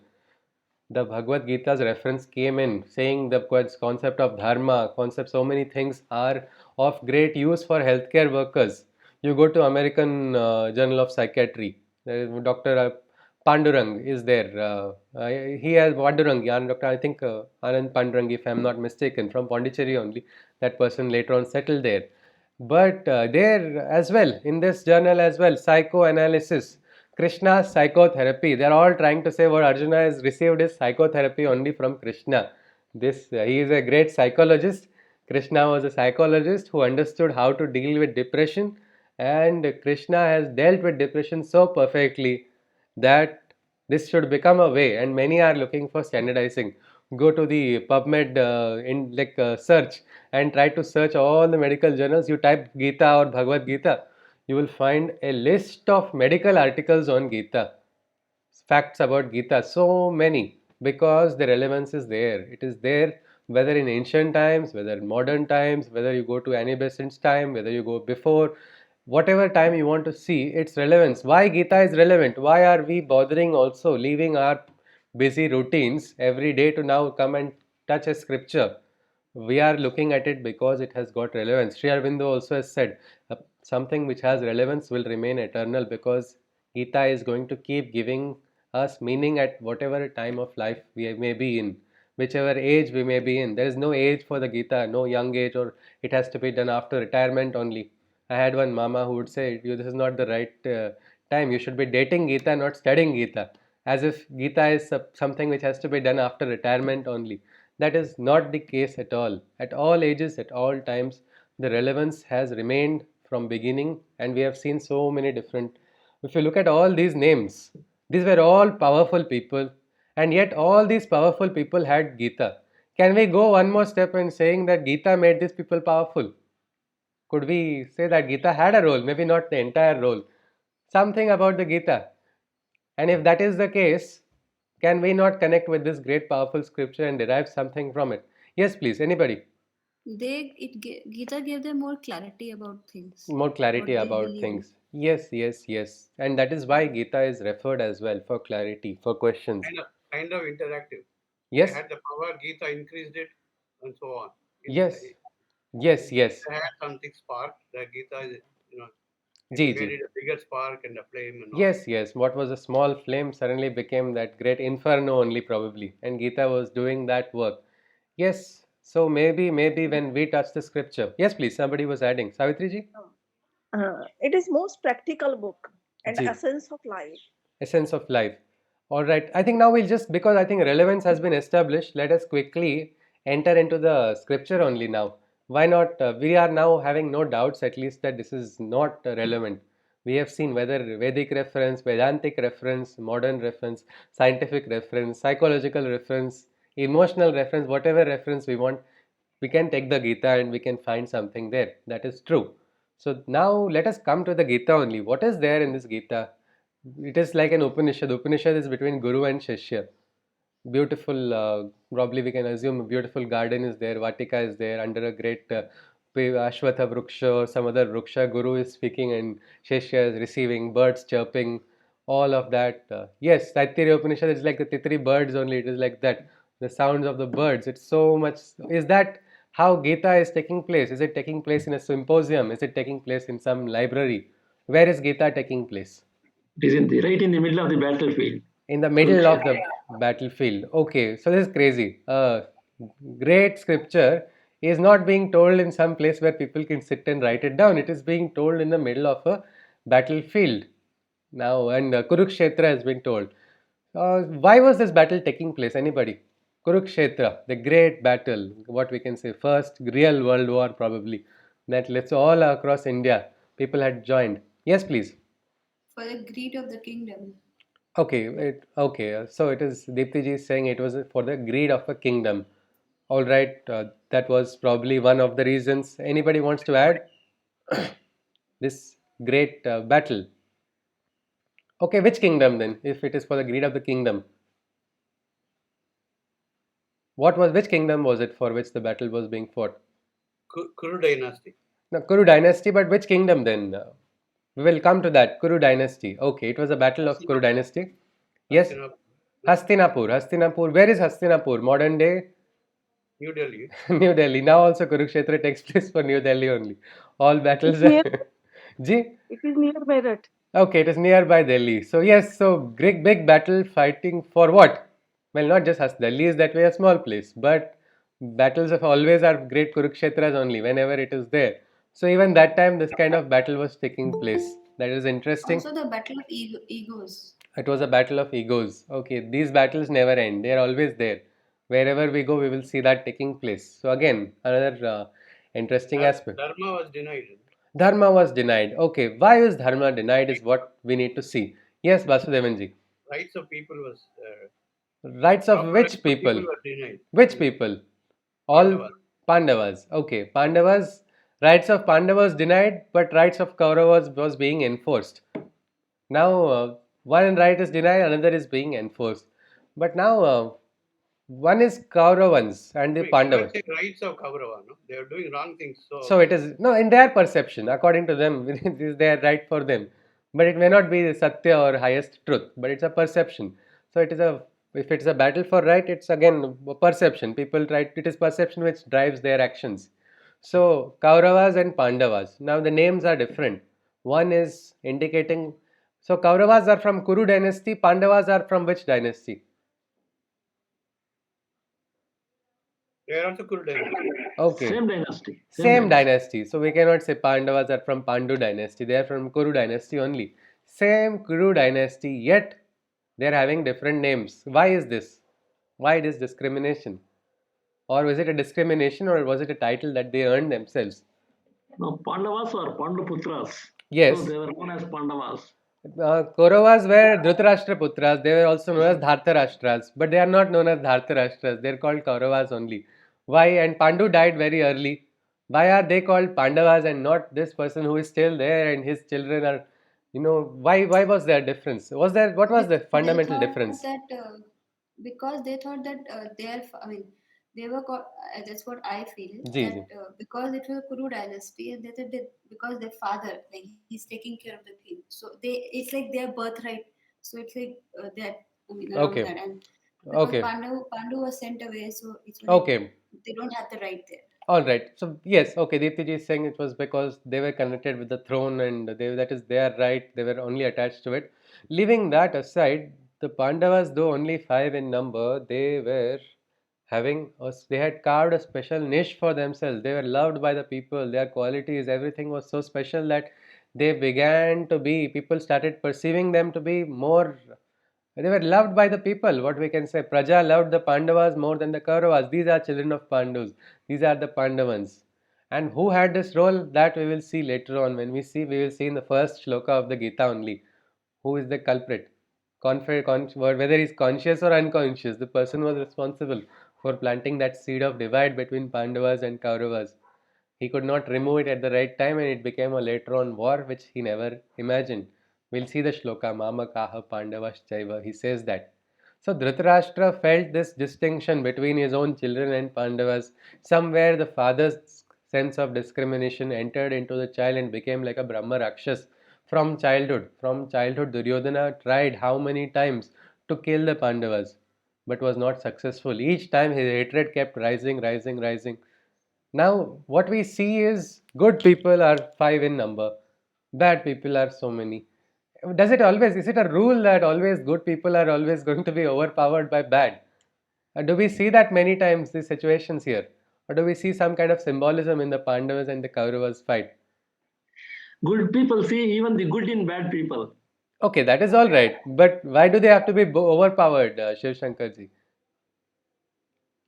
the Bhagavad Gita's reference came in saying the concept of dharma, concept, so many things are of great use for healthcare workers. You go to American Journal of Psychiatry, Dr. Pandurang is there. He has Pandurang, Dr. I think Anand Pandurang, if I am not mistaken, from Pondicherry only. That person later on settled there. But there as well, in this journal as well, psychoanalysis, Krishna's psychotherapy. They are all trying to say what Arjuna has received is psychotherapy only from Krishna. He is a great psychologist. Krishna was a psychologist who understood how to deal with depression, and Krishna has dealt with depression so perfectly that this should become a way, and many are looking for standardizing. Go to the PubMed search and try to search all the medical journals. You type Gita or Bhagavad Gita, you will find a list of medical articles on Gita, facts about Gita, so many, because the relevance is there. It is there whether in ancient times, whether in modern times, whether you go to Annie Besant's time, whether you go before, whatever time you want to see its relevance. Why Gita is relevant? Why are we bothering also leaving our busy routines every day to now come and touch a scripture? We are looking at it because it has got relevance. Sri Aurobindo also has said something which has relevance will remain eternal, because Gita is going to keep giving us meaning at whatever time of life we may be in, whichever age we may be in. There is no age for the Gita, no young age, or it has to be done after retirement only. I had one mama who would say, this is not the right time. You should be dating Gita, not studying Gita. As if Gita is something which has to be done after retirement only. That is not the case at all. At all ages, at all times, the relevance has remained from beginning, and we have seen so many different. If you look at all these names, these were all powerful people, and yet all these powerful people had Gita. Can we go one more step in saying that Gita made these people powerful? Could we say that Gita had a role, maybe not the entire role, something about the Gita? And if that is the case, can we not connect with this great powerful scripture and derive something from it? Yes, please, anybody? Gita gave them more clarity about things. More clarity about things. Yes, yes, yes. And that is why Gita is referred as well, for clarity, for questions. Kind of interactive. Yes. They had the power, Gita increased it, and so on. Yes. Yes, yes. They had something spark. The Gita is, Ji, made it a bigger spark and a flame. And all. Yes, yes. What was a small flame suddenly became that great inferno only, probably. And Gita was doing that work. Yes. So maybe when we touch the scripture. Yes, please. Somebody was adding. Savitri ji? It is most practical book and essence of life. Essence of life. All right. I think now we'll just, because I think relevance has been established, let us quickly enter into the scripture only now. Why not? We are now having no doubts, at least, that this is not relevant. We have seen whether Vedic reference, Vedantic reference, modern reference, scientific reference, psychological reference, emotional reference, whatever reference we want, we can take the Gita and we can find something there. That is true. So now let us come to the Gita only. What is there in this Gita? It is like an Upanishad. Upanishad is between Guru and Shishya. Beautiful, probably we can assume a beautiful garden is there, Vatika is there, under a great Ashwatha Vruksha or some other Vruksha. Guru is speaking and Shishya is receiving, birds chirping, all of that. Yes, Taittiriya Upanishad is like the Titri birds only, it is like that. the sounds of the birds. It's so much. Is that how Gita is taking place? Is it taking place in a symposium? Is it taking place in some library? Where is Gita taking place? It is right in the middle of the battlefield. In the middle of the battlefield. Okay, so this is crazy. Great scripture is not being told in some place where people can sit and write it down. It is being told in the middle of a battlefield. Now, and Kurukshetra has been told. Why was this battle taking place? Anybody? Kurukshetra, the great battle, what we can say, first real world war probably, that let's all across India, people had joined. Yes, please. For the greed of the kingdom. Okay, okay. So it is Deepti ji is saying it was for the greed of a kingdom. All right, that was probably one of the reasons. Anybody wants to add this great battle? Okay, which kingdom then? If it is for the greed of the kingdom, which kingdom was it for which the battle was being fought? Kuru dynasty. No, Kuru dynasty, but which kingdom then? We will come to that. Kuru dynasty. Okay, it was a battle of Kuru dynasty. Yes. Hastinapur. Hastinapur. Where is Hastinapur? Modern day? New Delhi. New Delhi. Now also Kurukshetra takes place for New Delhi only. All battles. Ji? It is near Meerut. Okay, it is nearby Delhi. So yes, so big battle fighting for what? Well, not just Delhi is that way a small place, but battles of always are great Kurukshetras only whenever it is there. So even that time, this kind of battle was taking place. That is interesting. Also, the battle of egos. It was a battle of egos. Okay, these battles never end. They are always there. Wherever we go, we will see that taking place. So again, another interesting aspect. Dharma was denied. Dharma was denied. Okay, why is Dharma denied is what we need to see. Yes, Vasudevanji. Rights of people was. Rights of which people? Were denied. Which people? All Pandavas. Okay, Pandavas. Rights of Pandavas denied, but rights of Kauravas was being enforced. Now, one right is denied, another is being enforced. But now, one is Kauravans and the Pandavas. Rights of Kaurava, no? They are doing wrong things. So it is, no, in their perception, according to them, it is their right for them. But it may not be Satya or highest truth, but it's a perception. So it is if it's a battle for right, it's again a perception. People try, it is perception which drives their actions. So Kauravas and Pandavas. Now the names are different. One is indicating, so Kauravas are from Kuru dynasty, Pandavas are from which dynasty? They are also Kuru dynasty. Okay. Same dynasty. Same dynasty. So we cannot say Pandavas are from Pandu dynasty. They are from Kuru dynasty only. Same Kuru dynasty, yet they are having different names. Why is this? Why this discrimination? Or was it a discrimination, or was it a title that they earned themselves? No, Pandavas are Panduputras. Yes. So they were known as Pandavas. Kauravas were Dhritarashtra Putras. They were also known as Dhartarashtras, but they are not known as Dhartarashtras. They are called Kauravas only. Why? And Pandu died very early. Why are they called Pandavas and not this person who is still there and his children are, why was there a difference? What was the fundamental difference? Because they thought that they were called, that's what I feel, because it was a Kuru dynasty, and they said that because their father, like he's taking care of the king, so it's like their birthright. So it's like that. Around that, and because Pandu was sent away, so it's like they don't have the right there. All right. So yes, okay. Deepti is saying it was because they were connected with the throne, and that is their right. They were only attached to it. Leaving that aside, the Pandavas, though only 5 in number, they were they had carved a special niche for themselves. They were loved by the people. Their qualities, everything was so special that people started perceiving them to be more. They were loved by the people. What we can say, Praja loved the Pandavas more than the Kauravas. These are children of Pandus. These are the Pandavans. And who had this role? That we will see later on. When we will see in the first shloka of the Gita only. Who is the culprit? Whether he is conscious or unconscious, the person was responsible for planting that seed of divide between Pandavas and Kauravas. He could not remove it at the right time, and it became a later on war which he never imagined. We'll see the shloka, Mamakaha Pandavaschaiva. He says that. So Dhritarashtra felt this distinction between his own children and Pandavas. Somewhere the father's sense of discrimination entered into the child and became like a Brahma Rakshas from childhood. From childhood, Duryodhana tried how many times to kill the Pandavas. but was not successful. Each time his hatred kept rising, rising, rising. Now, what we see is good people are 5 in number, bad people are so many. Does it always, is it a rule that always good people are always going to be overpowered by bad? Do we see that many times, these situations here? Or do we see some kind of symbolism in the Pandavas and the Kauravas fight? Good people see even the good in bad people. Okay, that is all right. But why do they have to be overpowered, Shiv Shankarji?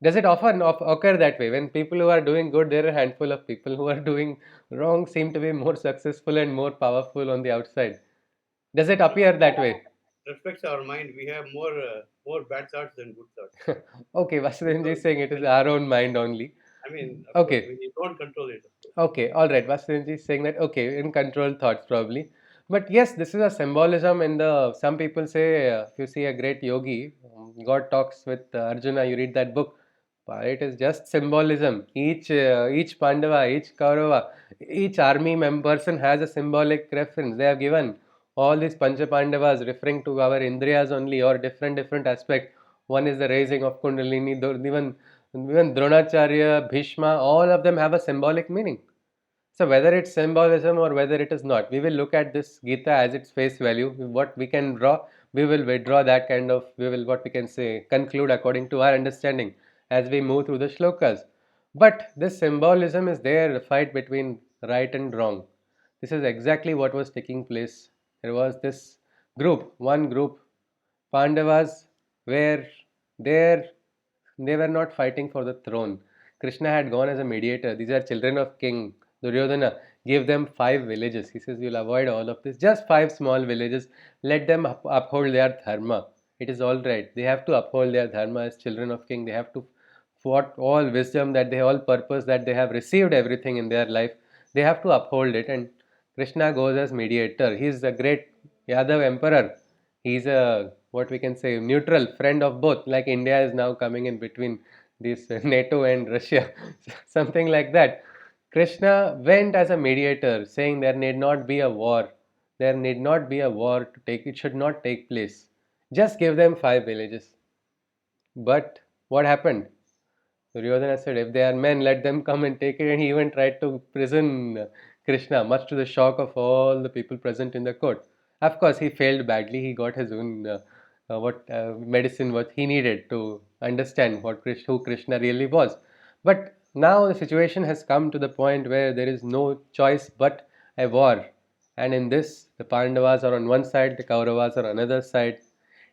Does it often occur that way? When people who are doing good, there are a handful of people who are doing wrong seem to be more successful and more powerful on the outside. Does it appear that way? Reflects our mind. We have more bad thoughts than good thoughts. Okay, Vasudevanji is saying it is our own mind only. I mean, okay. we don't control it. Okay, all right. Vasudevanji is saying that okay, in controlled thoughts probably. But yes, this is a symbolism in the. Some people say if you see a great yogi, God talks with Arjuna. You read that book. It is just symbolism. Each Pandava, each Kaurava, each army member person has a symbolic reference. They have given all these Pancha Pandavas referring to our Indriyas only or different aspect. One is the raising of Kundalini. Even Dronacharya, Bhishma, all of them have a symbolic meaning. So whether it's symbolism or whether it is not, we will look at this Gita as its face value. What we can draw, we will withdraw that kind of, we will what we can say, conclude according to our understanding as we move through the shlokas. But this symbolism is there, the fight between right and wrong. This is exactly what was taking place. There was this one group, Pandavas, where there they were not fighting for the throne. Krishna had gone as a mediator. These are children of King Duryodhana. Give them 5 villages. He says, you'll avoid all of this. Just 5 small villages. Let them uphold their dharma. It is all right. They have to uphold their dharma as children of King. They have to, for all wisdom that they, all purpose that they have received everything in their life, they have to uphold it. And Krishna goes as mediator. He is the great Yadav emperor. He's a what we can say neutral friend of both, like India is now coming in between this NATO and Russia, something like that. Krishna went as a mediator, saying there need not be a war. There need not be a war to take. It should not take place. Just give them 5 villages. But what happened? Duryodhana said, if they are men, let them come and take it. And he even tried to prison Krishna, much to the shock of all the people present in the court. Of course, he failed badly. He got his own medicine what he needed to understand who Krishna really was. But now the situation has come to the point where there is no choice but a war. And in this, the Pandavas are on one side, the Kauravas are on another side.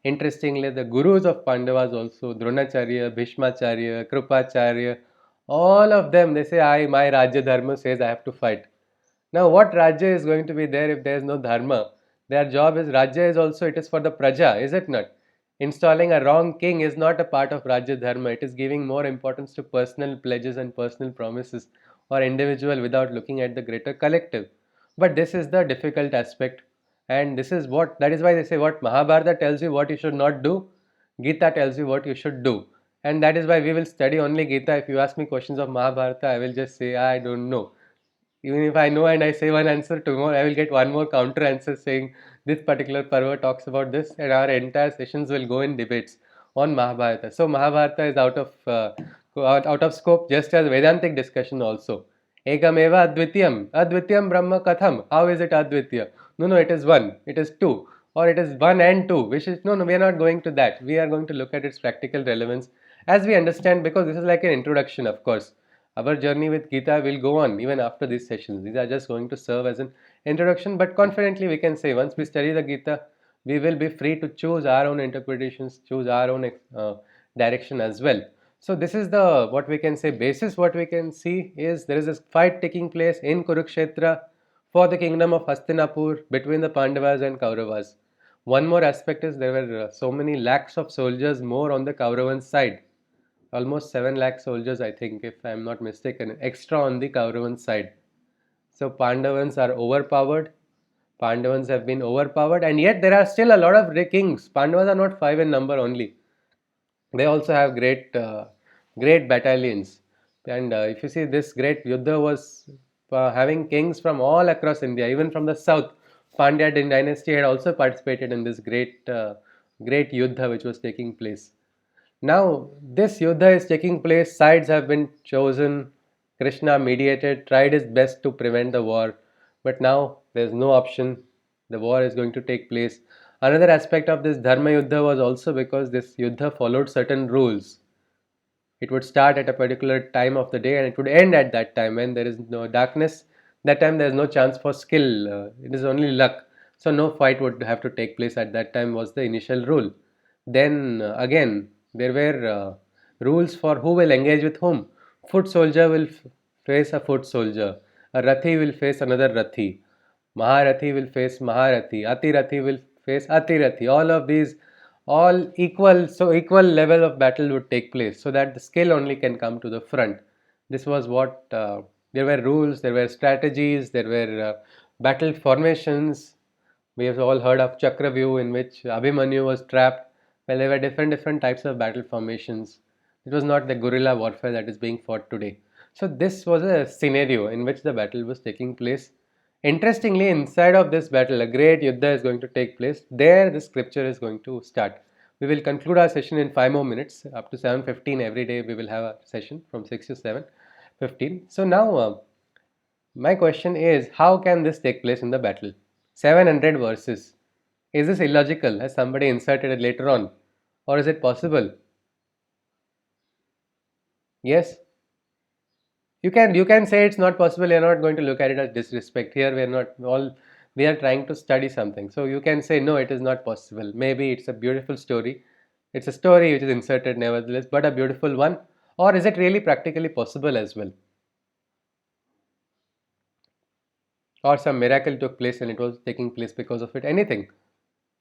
Interestingly, the gurus of Pandavas also, Dronacharya, Bhishmacharya, Krupacharya, all of them, they say, my Rajya Dharma says I have to fight. Now, what Rajya is going to be there if there is no Dharma? Their job is, Rajya is also, it is for the Praja, is it not? Installing a wrong king is not a part of Rajya Dharma. It is giving more importance to personal pledges and personal promises or individual without looking at the greater collective. But this is the difficult aspect. And this is what, that is why they say what Mahabharata tells you what you should not do, Gita tells you what you should do. And that is why we will study only Gita. If you ask me questions of Mahabharata, I will just say, I don't know. Even if I know and I say one answer, tomorrow I will get one more counter answer saying this particular parva talks about this, and our entire sessions will go in debates on Mahabharata. So Mahabharata is out of scope, just as Vedantic discussion also. Ekameva Advitiyam. Advitiyam Brahma Katham. How is it Advitiya? No, it is one. It is two. Or it is one and two. Which is, no, we are not going to that. We are going to look at its practical relevance as we understand, because this is like an introduction, of course. Our journey with Gita will go on even after these sessions. These are just going to serve as an introduction, but confidently we can say once we study the Gita, we will be free to choose our own interpretations, choose our own direction as well. So this is the what we can say basis. What we can see is there is a fight taking place in Kurukshetra for the kingdom of Hastinapur between the Pandavas and Kauravas. One more aspect is there were so many lakhs of soldiers more on the Kauravan side. Almost 7 lakh soldiers, I think, if I am not mistaken, extra on the Kauravan side. So Pandavans are overpowered. Pandavans have been overpowered, and yet there are still a lot of kings. Pandavas are not 5 in number only. They also have great battalions. And if you see, this great Yuddha was having kings from all across India, even from the south. Pandya dynasty had also participated in this great Yuddha which was taking place. Now this Yuddha is taking place, sides have been chosen, Krishna mediated, tried his best to prevent the war, but now there's no option, the war is going to take place. Another aspect of this Dharma Yuddha was also because this Yuddha followed certain rules. It would start at a particular time of the day and it would end at that time when there is no darkness. That time there is no chance for skill, it is only luck. So no fight would have to take place at that time was the initial rule. Then again there were rules for who will engage with whom. Foot soldier will face a foot soldier. A Rathi will face another Rathi. Maharathi will face Maharathi. Atirathi will face Atirathi. All of these, all equal, so equal level of battle would take place so that the skill only can come to the front. This was what there were rules, there were strategies, there were battle formations. We have all heard of Chakravyu in which Abhimanyu was trapped. Well, there were different types of battle formations. It was not the guerrilla warfare that is being fought today. So this was a scenario in which the battle was taking place. Interestingly, inside of this battle, a great yuddha is going to take place. There, the scripture is going to start. We will conclude our session in 5 more minutes. Up to 7:15 every day, we will have a session from 6 to 7:15. So now, my question is, how can this take place in the battle? 700 verses. Is this illogical? Has somebody inserted it later on? Or is it possible? Yes? You can say it's not possible. You're not going to look at it as disrespect. Here we are trying to study something. So you can say no, it is not possible. Maybe it's a beautiful story. It's a story which is inserted nevertheless, but a beautiful one. Or is it really practically possible as well? Or some miracle took place and it was taking place because of it. Anything?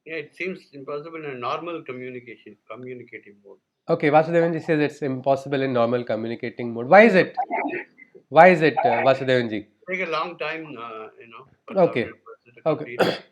Yeah, it seems impossible in a normal communicative mode. Okay, Vasudevanji says it's impossible in normal communicating mode. Why is it? Why is it, Vasudevanji? Take a long time, for Okay. the person to Okay. complete.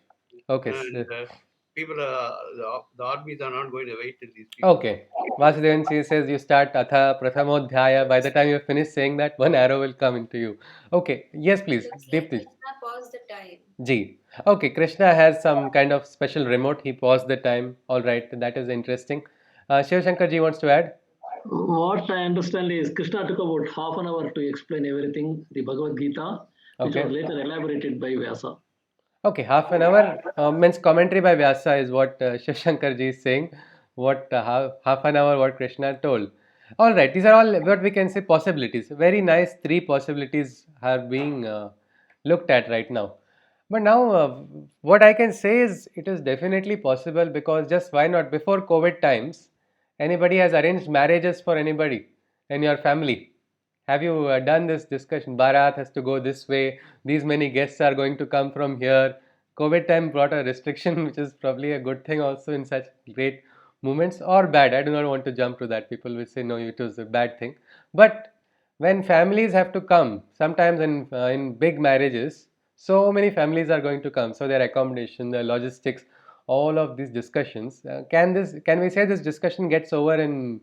Okay. And people, the armies are not going to wait till these people. Okay. Vasudevanji says you start Atha Prathamodhyaya. By the time you finish saying that, one arrow will come into you. Okay. Yes, please. Deep, please. Krishna pause the time. Ji. Okay. Krishna has some kind of special remote. He paused the time. All right. That is interesting. Shiv Shankar ji wants to add. What I understand is Krishna took about half an hour to explain everything, the Bhagavad Gita, which was later elaborated by Vyasa. Okay, half an hour means commentary by Vyasa is what Shiv Shankar ji is saying. What half an hour what Krishna told. All right, these are all what we can say possibilities. Very nice, 3 possibilities are being looked at right now. But now, what I can say is it is definitely possible because just why not? Before COVID times, anybody has arranged marriages for anybody in your family. Have you done this discussion? Bharat has to go this way. These many guests are going to come from here. COVID time brought a restriction, which is probably a good thing also in such great moments or bad. I do not want to jump to that. People will say, no, it was a bad thing. But when families have to come, sometimes in big marriages, so many families are going to come. So their accommodation, their logistics, all of these discussions. Can we say this discussion gets over in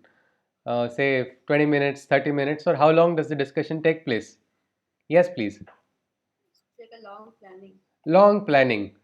say 20 minutes, 30 minutes, or how long does the discussion take place? Yes, please. It's like a long planning. Long planning.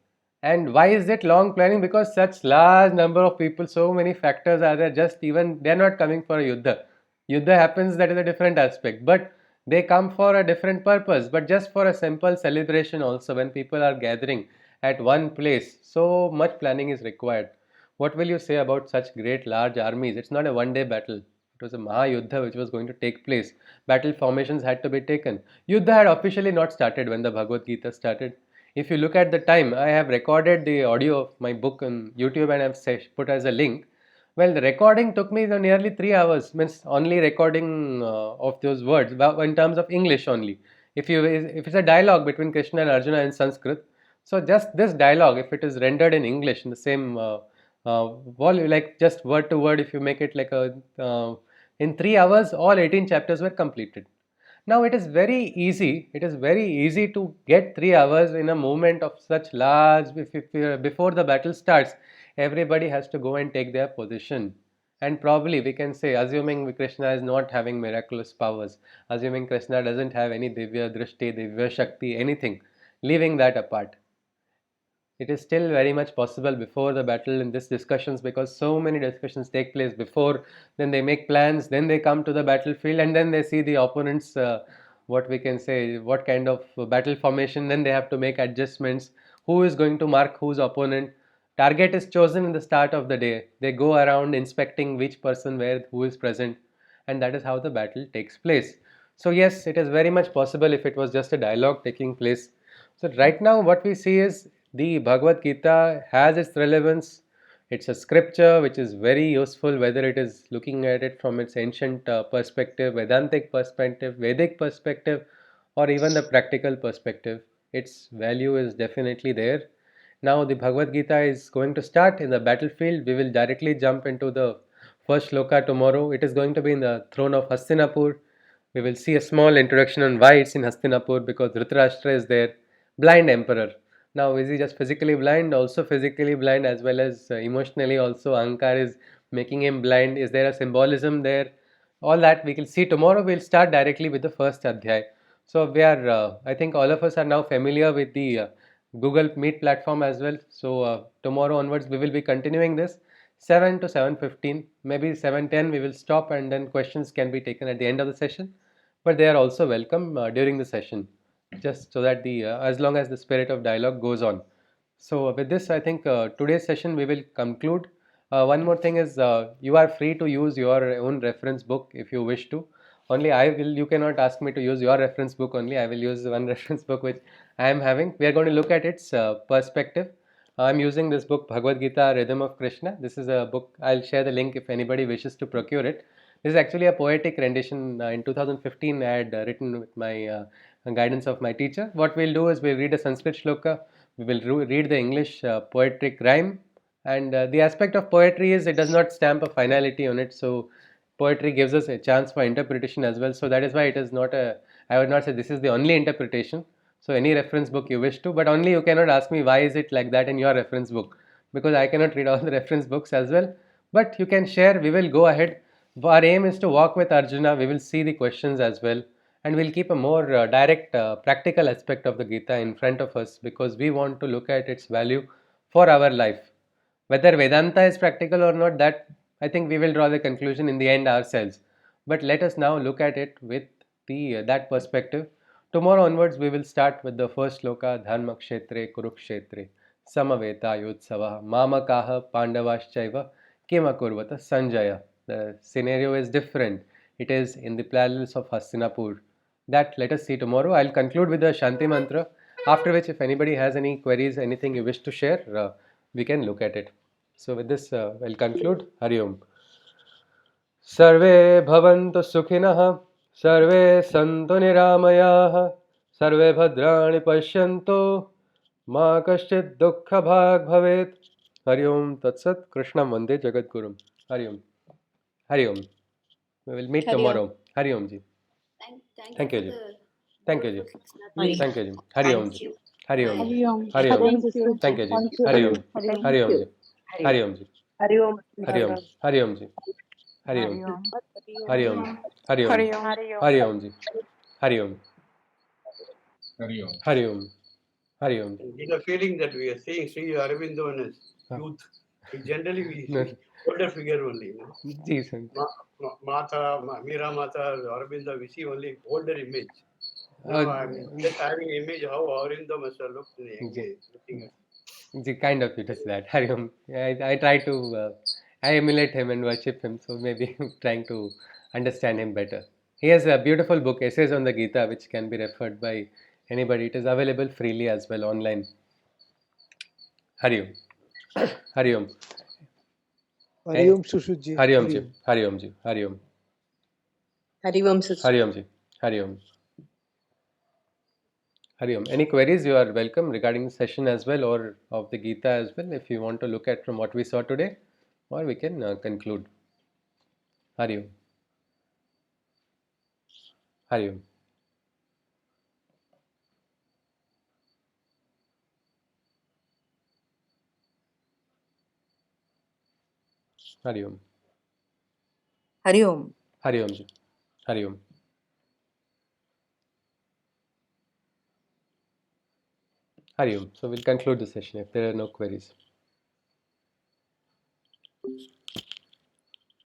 And why is it long planning? Because such large number of people, so many factors are there, just even they're not coming for a yuddha. Yuddha happens, that is a different aspect, but they come for a different purpose. But just for a simple celebration also, when people are gathering at one place, so much planning is required. What will you say about such great large armies? It's not a one-day battle. It was a Mahayuddha which was going to take place. Battle formations had to be taken. Yuddha had officially not started when the Bhagavad Gita started. If you look at the time, I have recorded the audio of my book on YouTube and I have put as a link. Well, the recording took me nearly 3 hours, means only recording of those words, in terms of English only. If it's a dialogue between Krishna and Arjuna in Sanskrit, so just this dialogue, if it is rendered in English in the same volume, like just word to word, if you make it like in 3 hours, all 18 chapters were completed. Now it is very easy to get 3 hours in a movement of such large, before the battle starts, everybody has to go and take their position. And probably we can say, assuming Krishna is not having miraculous powers, assuming Krishna doesn't have any Divya Drishti, Divya Shakti, anything, leaving that apart. It is still very much possible before the battle in these discussions, because so many discussions take place before, then they make plans, then they come to the battlefield, and then they see the opponents, what we can say, what kind of battle formation, then they have to make adjustments, who is going to mark whose opponent. Target is chosen in the start of the day. They go around inspecting which person where, who is present, and that is how the battle takes place. So yes, it is very much possible if it was just a dialogue taking place. So right now what we see is the Bhagavad Gita has its relevance. It's a scripture which is very useful, whether it is looking at it from its ancient perspective, Vedantic perspective, Vedic perspective, or even the practical perspective. Its value is definitely there. Now the Bhagavad Gita is going to start in the battlefield. We will directly jump into the first shloka tomorrow. It is going to be in the throne of Hastinapur. We will see a small introduction on why it's in Hastinapur, because Dhritarashtra is there, blind emperor. Now, is he just physically blind? Also physically blind, as well as emotionally also. Ahankar is making him blind. Is there a symbolism there? All that we will see tomorrow. We'll start directly with the first adhyay. So we are, I think all of us are now familiar with the Google Meet platform as well. So tomorrow onwards we will be continuing this 7 to 7:15, maybe 7:10 we will stop, and then questions can be taken at the end of the session. But they are also welcome during the session, just so that the as long as the spirit of dialogue goes on. So with this, I think today's session we will conclude. One more thing is, you are free to use your own reference book if you wish to. Only I will, you cannot ask me to use your reference book only. I will use one reference book which I am having. We are going to look at its perspective. I am using this book, Bhagavad Gita, Rhythm of Krishna. This is a book, I'll share the link if anybody wishes to procure it. This is actually a poetic rendition. In 2015 I had written with my guidance of my teacher. What we'll do is we'll read a Sanskrit shloka, we will read the English poetic rhyme, and the aspect of poetry is it does not stamp a finality on it. So poetry gives us a chance for interpretation as well. So that is why it is not a, I would not say this is the only interpretation. So any reference book you wish to, but only you cannot ask me why is it like that in your reference book, because I cannot read all the reference books as well. But you can share, we will go ahead. Our aim is to walk with Arjuna. We will see the questions as well, and we'll keep a more direct practical aspect of the Gita in front of us, because we want to look at its value for our life. Whether Vedanta is practical or not, that I think we will draw the conclusion in the end ourselves. But let us now look at it with the that perspective. Tomorrow onwards, we will start with the first sloka, Dharma Kshetre Kurukshetre Samaveta Yutsava Mamakaha Pandavaschaiva Kimakurvata Sanjaya. The scenario is different. It is in the parallels of Hastinapur. That let us see tomorrow. I'll conclude with the Shanti Mantra, after which if anybody has any queries, anything you wish to share, we can look at it. So with this, I'll conclude. Hari Om. Sarve bhavantu sukhinah, sarve santu niramayah, sarve bhadrani pashyantu, ma kaschid dukkha bhag bhavet. Hari Om Tatsat. Krishna Vande Jagadgurum. Hari Om. Hari Om. We will meet Hari Om. tomorrow. Hari Om ji. Thank you ji. Thank you ji. Hari Thank you ji. Hari Om ji. Hari Om ji. Hari Om. Hari Om. Thank you. Thank you ji. Thank you. Hari Om. Hari Om. Hari Om ji. Hari Om ji. Hari Om. Hari Om. Hari Om ji. Hari Om. Hari Om. Hari Om. Hari Om. Hari Om ji. Hari Om. Hari Om. Hari Om. Hari Om. The feeling that we are seeing Sri Aurobindo in his youth, generally we see older figure only. Ji sir. Mata, Meera Mata, Aurobindo, we see only older image. Now I'm just having image how Aurobindo must have looked in the looking at. The kind of it is that. Hari Om. I try to, I emulate him and worship him, so maybe trying to understand him better. He has a beautiful book, Essays on the Gita, which can be referred by anybody. It is available freely as well online. Hari Om. Hari Om. Hari Om Sushruji. Hari Om ji. Hari Om ji. Hari Om. Hari Om Sushruji. Hari Om ji. Hari Om. Hari Om. Any queries, you are welcome regarding the session as well, or of the Gita as well, if you want to look at from what we saw today, or we can conclude. Hari Om. Hari Om. Hari Om. Hari Om. Hari Om ji. Hari Om. Hari Om. So we'll conclude the session if there are no queries.